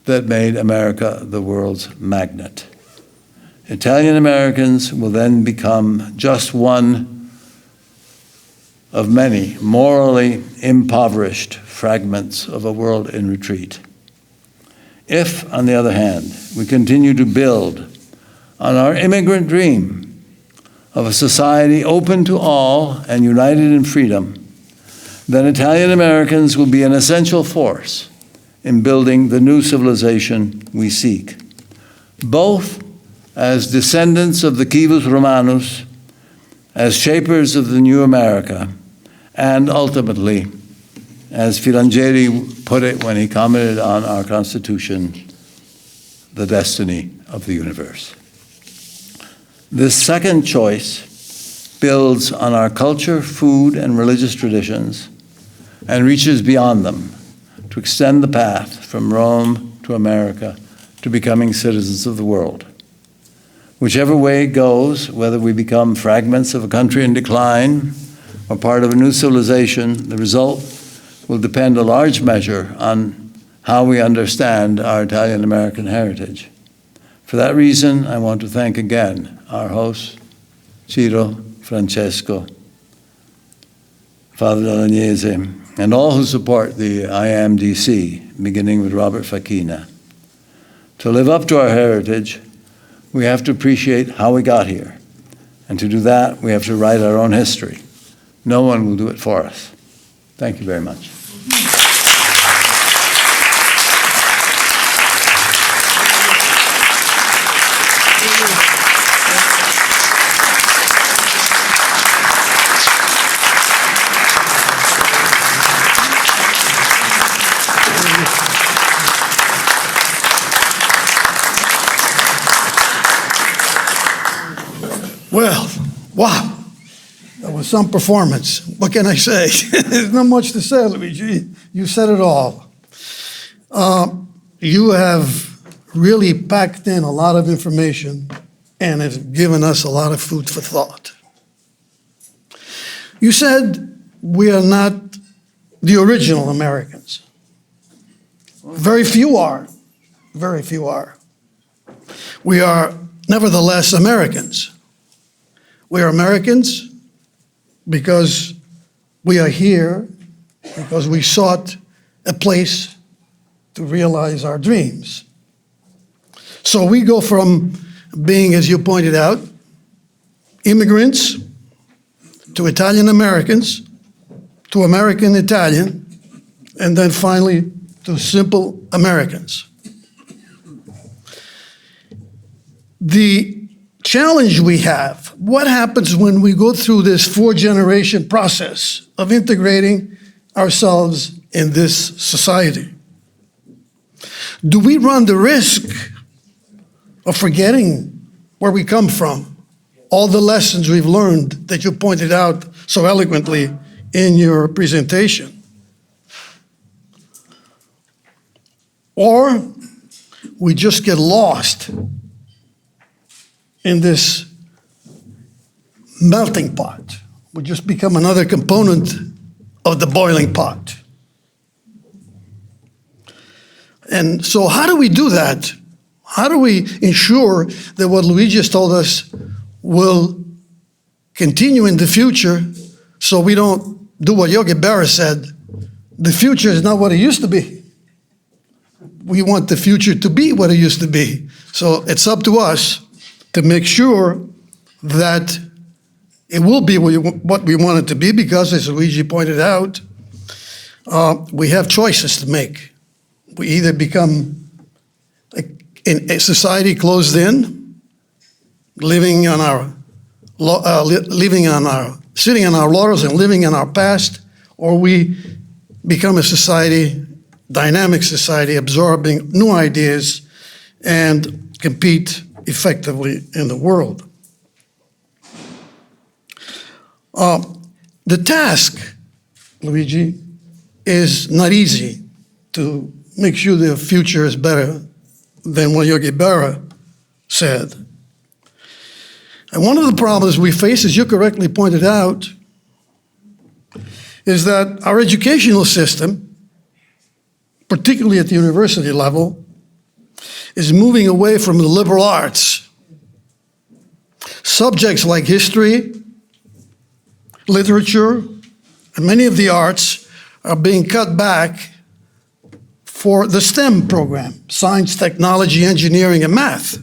that made America the world's magnet. Italian Americans will then become just one of many morally impoverished fragments of a world in retreat. If, on the other hand, we continue to build on our immigrant dream of a society open to all and united in freedom, then Italian Americans will be an essential force in building the new civilization we seek, both as descendants of the Civus Romanus, as shapers of the new America, and ultimately, as Filangieri put it when he commented on our Constitution, the destiny of the universe. This second choice builds on our culture, food, and religious traditions and reaches beyond them to extend the path from Rome to America to becoming citizens of the world. Whichever way it goes, whether we become fragments of a country in decline or part of a new civilization, the result will depend a large measure on how we understand our Italian-American heritage. For that reason, I want to thank again our hosts, Ciro, Francesco, Father Dall'Agnese, and all who support the IAMDC, beginning with Robert Facchina. To live up to our heritage, we have to appreciate how we got here. And to do that, we have to write our own history. No one will do it for us. Thank you very much. Well, wow, that was some performance. What can I say? There's not much to say, Luigi. You said it all. You have really packed in a lot of information and have given us a lot of food for thought. You said we are not the original Americans. Very few are. Very few are. We are nevertheless Americans. We are Americans because we are here, because we sought a place to realize our dreams. So we go from being, as you pointed out, immigrants to Italian Americans, to American Italian, and then finally to simple Americans. The challenge we have, what happens when we go through this 4-generation process of integrating ourselves in this society? Do we run the risk of forgetting where we come from all the lessons we've learned that you pointed out so eloquently in your presentation. Or we just get lost in this melting pot. We just become another component of the boiling pot. And so how do we do that? How do we ensure that what Luigi has told us will continue in the future so we don't do what Yogi Berra said? The future is not what it used to be. We want the future to be what it used to be. So it's up to us to make sure that it will be what we want it to be, because, as Luigi pointed out, we have choices to make. We either become a society closed in, sitting on our laurels and living in our past, or we become a society, dynamic society, absorbing new ideas and compete effectively in the world. The task, Luigi, is not easy to make sure the future is better than what Yogi Berra said. And one of the problems we face, as you correctly pointed out, is that our educational system, particularly at the university level, is moving away from the liberal arts. Subjects like history, literature, and many of the arts are being cut back for the STEM program: science, technology, engineering, and math.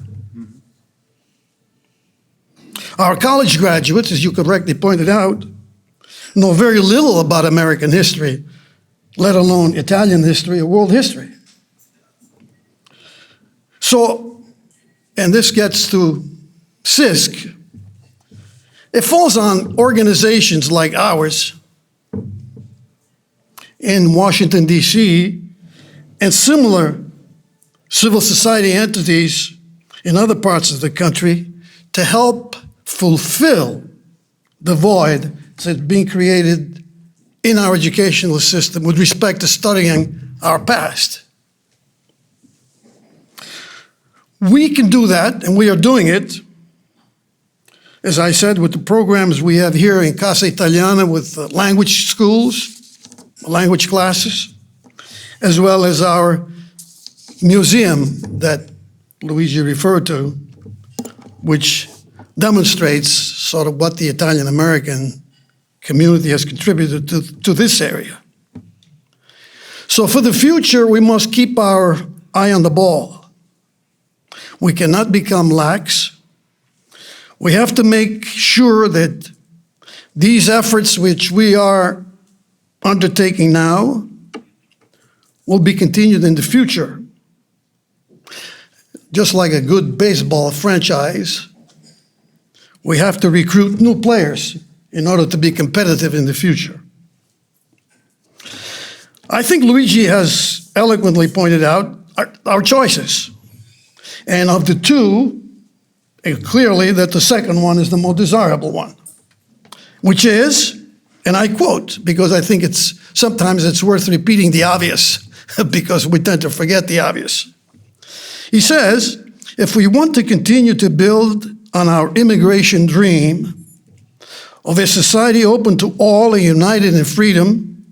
Our college graduates, as you correctly pointed out, know very little about American history, let alone Italian history or world history. So, and this gets to CISC, it falls on organizations like ours in Washington, D.C., and similar civil society entities in other parts of the country to help fulfill the void that's being created in our educational system with respect to studying our past. We can do that, and we are doing it, as I said, with the programs we have here in Casa Italiana with language schools, language classes, as well as our museum that Luigi referred to, which demonstrates sort of what the Italian-American community has contributed to this area. So for the future, we must keep our eye on the ball. We cannot become lax. We have to make sure that these efforts which we are undertaking now will be continued in the future. Just like a good baseball franchise, we have to recruit new players in order to be competitive in the future. I think Luigi has eloquently pointed out our choices. And of the two, clearly that the second one is the more desirable one, which is, and I quote, because I think sometimes it's worth repeating the obvious, because we tend to forget the obvious. He says, if we want to continue to build on our immigration dream of a society open to all and united in freedom,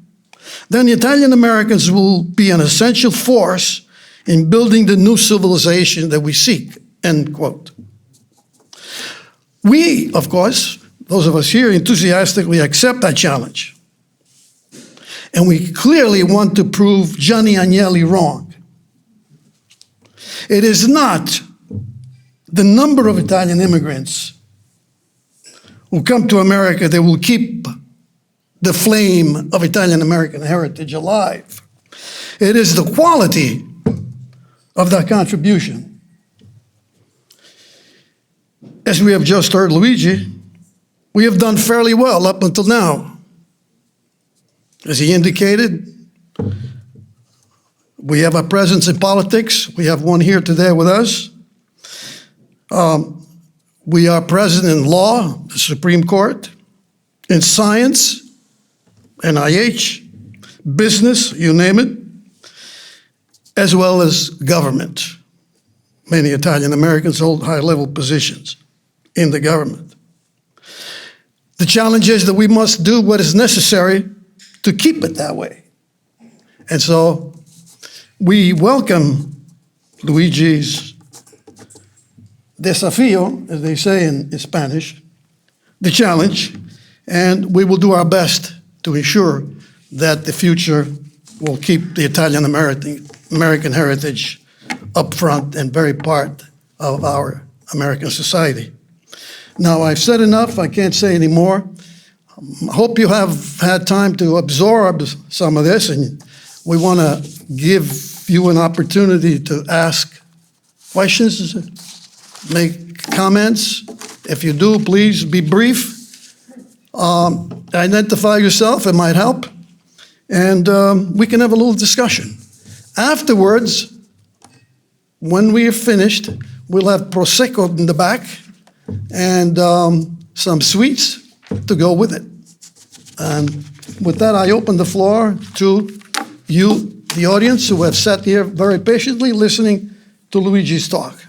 then the Italian Americans will be an essential force in building the new civilization that we seek, end quote. We, of course, those of us here, enthusiastically accept that challenge. And we clearly want to prove Gianni Agnelli wrong. It is not the number of Italian immigrants who come to America that will keep the flame of Italian-American heritage alive. It is the quality of that contribution. As we have just heard Luigi, we have done fairly well up until now. As he indicated, we have a presence in politics. We have one here today with us. We are present in law, the Supreme Court, in science, NIH, business, you name it, as well as government. Many Italian Americans hold high-level positions in the government. The challenge is that we must do what is necessary to keep it that way. And so we welcome Luigi's desafío, as they say in Spanish, the challenge, and we will do our best to ensure that the future will keep the Italian American heritage up front and very part of our American society. Now, I've said enough. I can't say any more. I hope you have had time to absorb some of this, and we want to give you an opportunity to ask questions, make comments. If you do, please be brief. Identify yourself, it might help. And we can have a little discussion. Afterwards, when we are finished, we'll have Prosecco in the back and some sweets to go with it. And with that, I open the floor to you, the audience, who have sat here very patiently listening to Luigi's talk.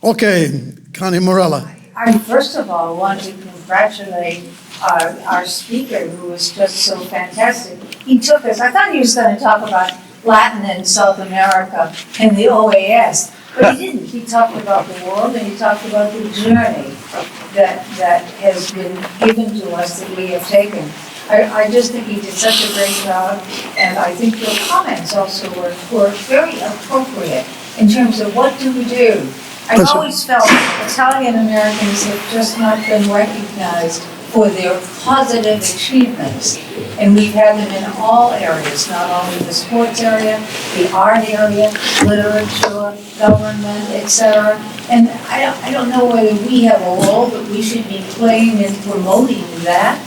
Okay, Connie Morella. I first of all want to congratulate our speaker, who was just so fantastic. He took us, I thought he was going to talk about Latin and South America and the OAS, but he didn't. He talked about the world, and he talked about the journey that has been given to us, that we have taken. I just think he did such a great job, and I think your comments also were very appropriate in terms of what do we do. I've always felt Italian Americans have just not been recognized for their positive achievements. And we've had them in all areas, not only the sports area, the art area, literature, government, etc. And I don't know whether we have a role that we should be playing in promoting that,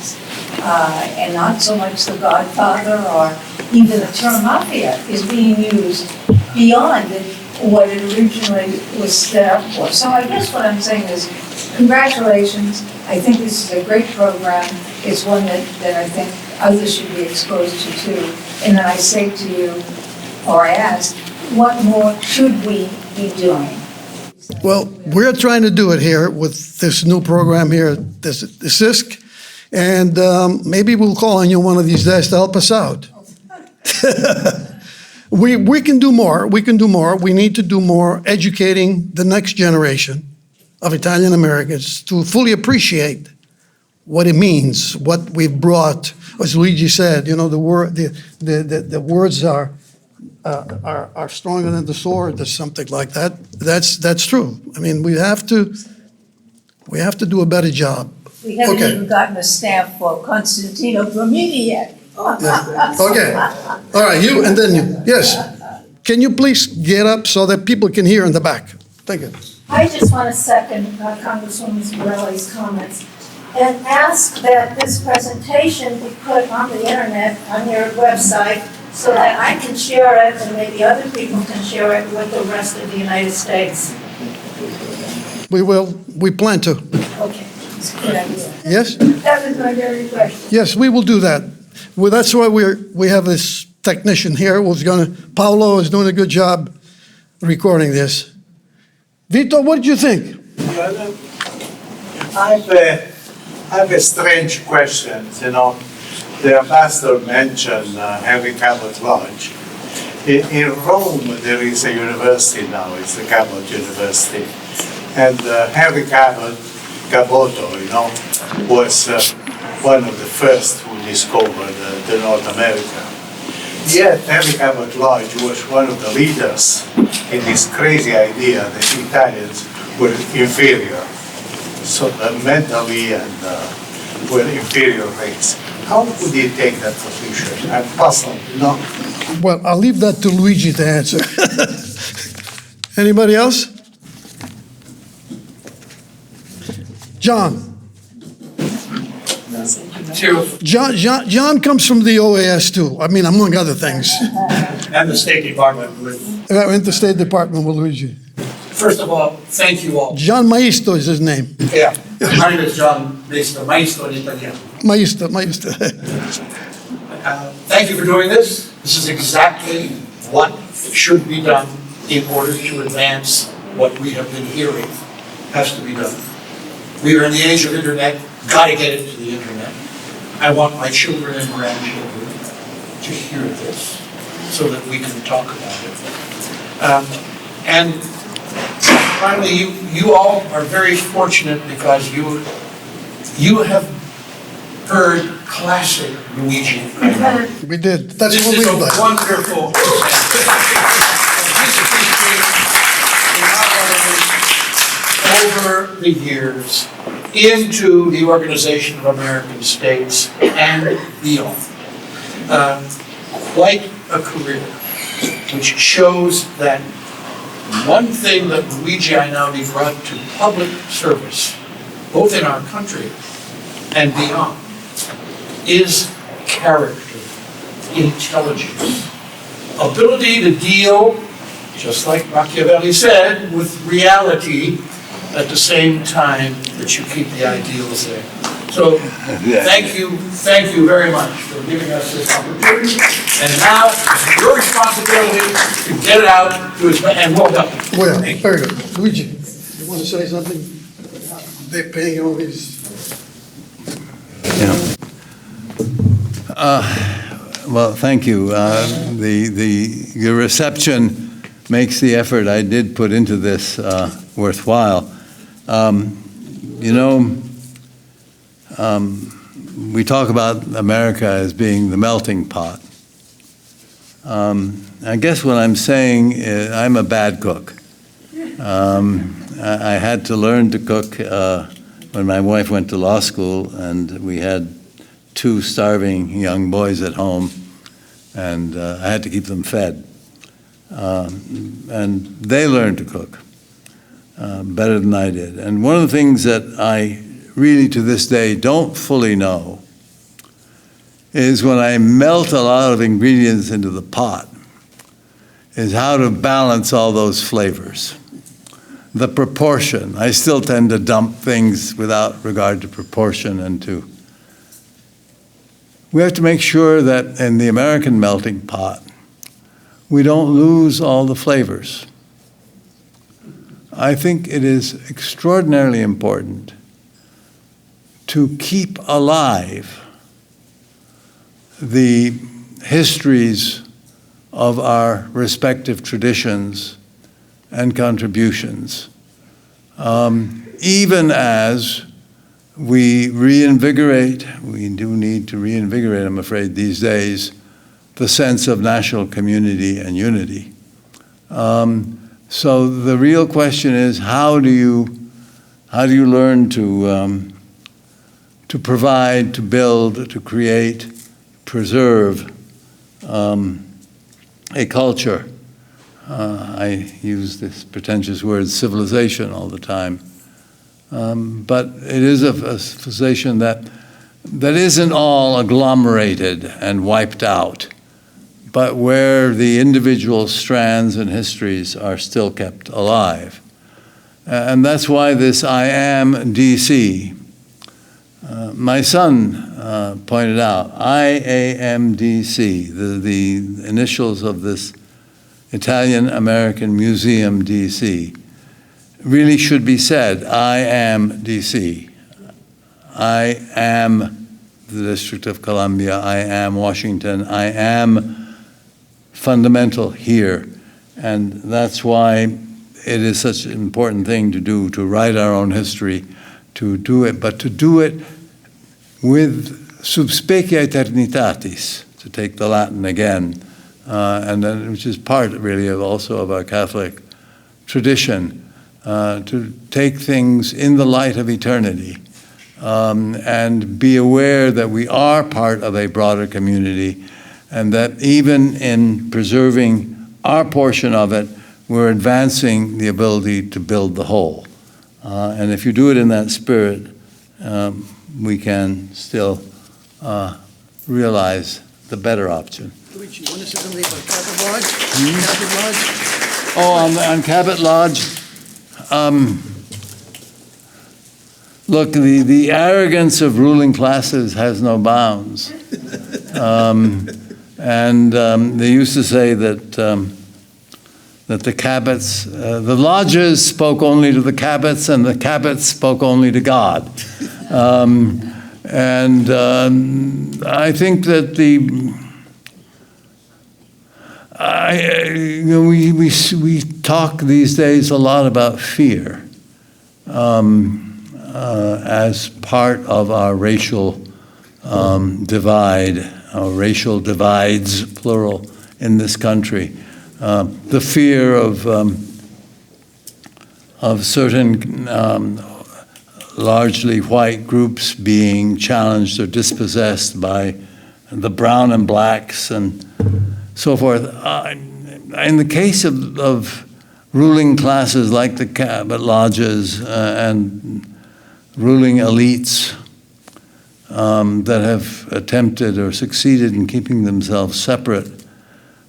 and not so much the Godfather, or even the term mafia is being used beyond what it originally was set up for. So I guess what I'm saying is, congratulations. I think this is a great program. It's one that I think others should be exposed to too. And then I say to you, or I ask, what more should we be doing? Well, we're trying to do it here with this new program here, the CISC, and maybe we'll call on you one of these days to help us out. We can do more. We can do more. We need to do more educating the next generation of Italian Americans to fully appreciate what it means, what we've brought. As Luigi said, you know, the words are stronger than the sword, or something like that. That's true. I mean, we have to do a better job. We haven't even gotten a stamp for Constantino Bromini yet. Okay. All right, you and then you. Yes. Can you please get up so that people can hear in the back? Thank you. I just want to second Congresswoman Morelli's comments and ask that this presentation be put on the internet, on your website, so that I can share it and maybe other people can share it with the rest of the United States. We will. We plan to. Okay, that's a good idea. Yes? That was my very question. Yes, we will do that. Well, that's why we have this technician here who's Paolo is doing a good job recording this. Vito, what did you think? I have a strange question. You know, the ambassador mentioned Henry Cabot Lodge. In Rome, there is a university now. It's the Cabot University, and Henry Caboto, you know, was one of the first who discovered the North America. Yet Henry Cabot Lodge was one of the leaders in this crazy idea that Italians were inferior, so mentally and were inferior race. How could he take that position? I'm puzzled, you know. Well, I'll leave that to Luigi to answer. Anybody else? John. John comes from the OAS too. I mean, among other things. and the State Department with. In the State Department with Luigi. First of all, thank you all. John Maisto is his name. Yeah, my name is John Maestro in Italiano. Maisto. Thank you for doing this. This is exactly what should be done in order to advance what we have been hearing has to be done. We are in the age of internet, gotta get it to the internet. I want my children and grandchildren to hear this so that we can talk about it. And finally, you all are very fortunate because you have heard classic Luigi. We did. That's This what is we a like. wonderful piece of history in our government over the years into the Organization of American States and beyond. Quite a career, which shows that one thing that Luigi Einaudi brought to public service, both in our country and beyond, is character, intelligence, ability to deal, just like Machiavelli said, with reality at the same time that you keep the ideals there. So thank you very much for giving us this opportunity. And now it's your responsibility to get it out to as many, and well done. Well, very good. Luigi, you want to say something? They're paying all these. Yeah. Well, thank you. Your reception makes the effort I did put into this worthwhile. We talk about America as being the melting pot. I guess what I'm saying is I'm a bad cook. I had to learn to cook when my wife went to law school, and we had 2 starving young boys at home, and I had to keep them fed. And they learned to cook better than I did. And one of the things that I really to this day don't fully know is when I melt a lot of ingredients into the pot, is how to balance all those flavors. The proportion. I still tend to dump things without regard to proportion and to. We have to make sure that in the American melting pot, we don't lose all the flavors. I think it is extraordinarily important to keep alive the histories of our respective traditions and contributions, even as we reinvigorate, we do need to reinvigorate, I'm afraid, these days, the sense of national community and unity. So the real question is, how do you learn to provide, to build, to create, preserve a culture? I use this pretentious word, civilization, all the time. But it is a civilization that isn't all agglomerated and wiped out, but where the individual strands and histories are still kept alive. And that's why this I am DC. My son pointed out, IAMDC, the initials of this Italian American Museum DC, really should be said, I am DC. I am the District of Columbia. I am Washington. I am fundamental here. And that's why it is such an important thing to do, to write our own history, to do it, but to do it with sub specie aeternitatis, to take the Latin again, and then, which is part really also of our Catholic tradition, to take things in the light of eternity, and be aware that we are part of a broader community, and that even in preserving our portion of it, we're advancing the ability to build the whole. And if you do it in that spirit, we can still realize the better option. Luigi, you want to say something about Cabot Lodge? Cabot Lodge? Oh, on Cabot Lodge. Look, the arrogance of ruling classes has no bounds. They used to say that the Cabots, the lodges spoke only to the Cabots, and the Cabots spoke only to God. I think that we talk these days a lot about fear as part of our racial divide, or racial divides, plural, in this country. The fear of certain largely white groups being challenged or dispossessed by the brown and blacks and so forth. In the case of ruling classes like the Cabot Lodges and ruling elites that have attempted or succeeded in keeping themselves separate,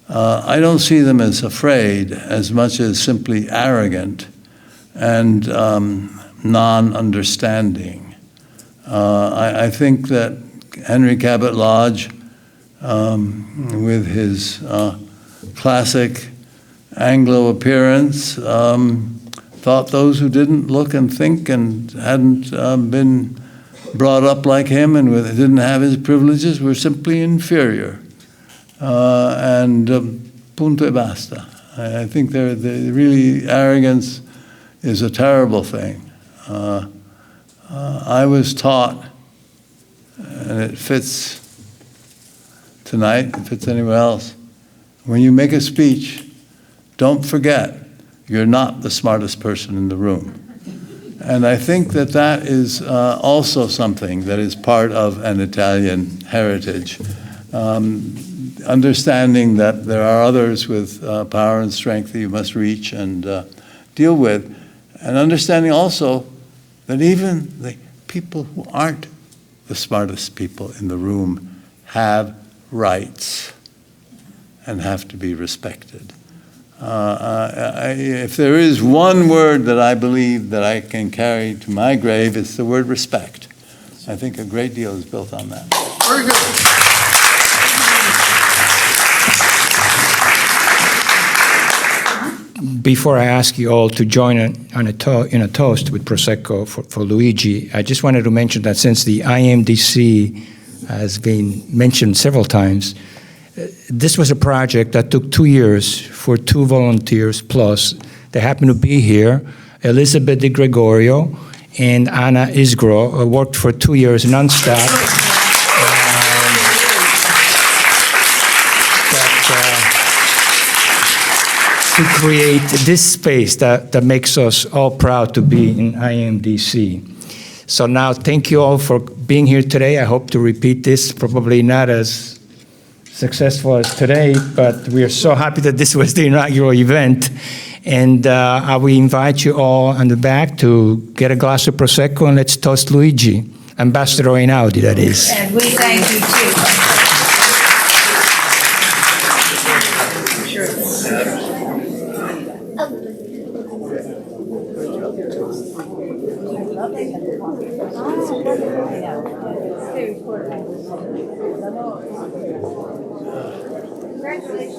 I don't see them as afraid as much as simply arrogant and non-understanding. I think that Henry Cabot Lodge, with his classic Anglo appearance, thought those who didn't look and think and hadn't been brought up like him and didn't have his privileges were simply inferior. Punto e basta. I think really arrogance is a terrible thing. I was taught, and it fits tonight, it fits anywhere else, when you make a speech, don't forget you're not the smartest person in the room. And I think that is also something that is part of an Italian heritage. Understanding that there are others with power and strength that you must reach and deal with, and understanding also that even the people who aren't the smartest people in the room have rights and have to be respected. If there is one word that I believe that I can carry to my grave, it's the word respect. I think a great deal is built on that. Very good. Before I ask you all to join in a toast with Prosecco for Luigi, I just wanted to mention that since the IMDC has been mentioned several times, this was a project that took 2 years for 2 volunteers plus. They happen to be here. Elizabeth Di Gregorio and Anna Isgro worked for 2 years nonstop. To create this space that makes us all proud to be in IMDC. So now thank you all for being here today. I hope to repeat this, probably not as successful as today, but we are so happy that this was the inaugural event. And I will invite you all on the back to get a glass of Prosecco and let's toast Luigi, Ambassador Einaudi, that is. And we thank you too. Congratulations.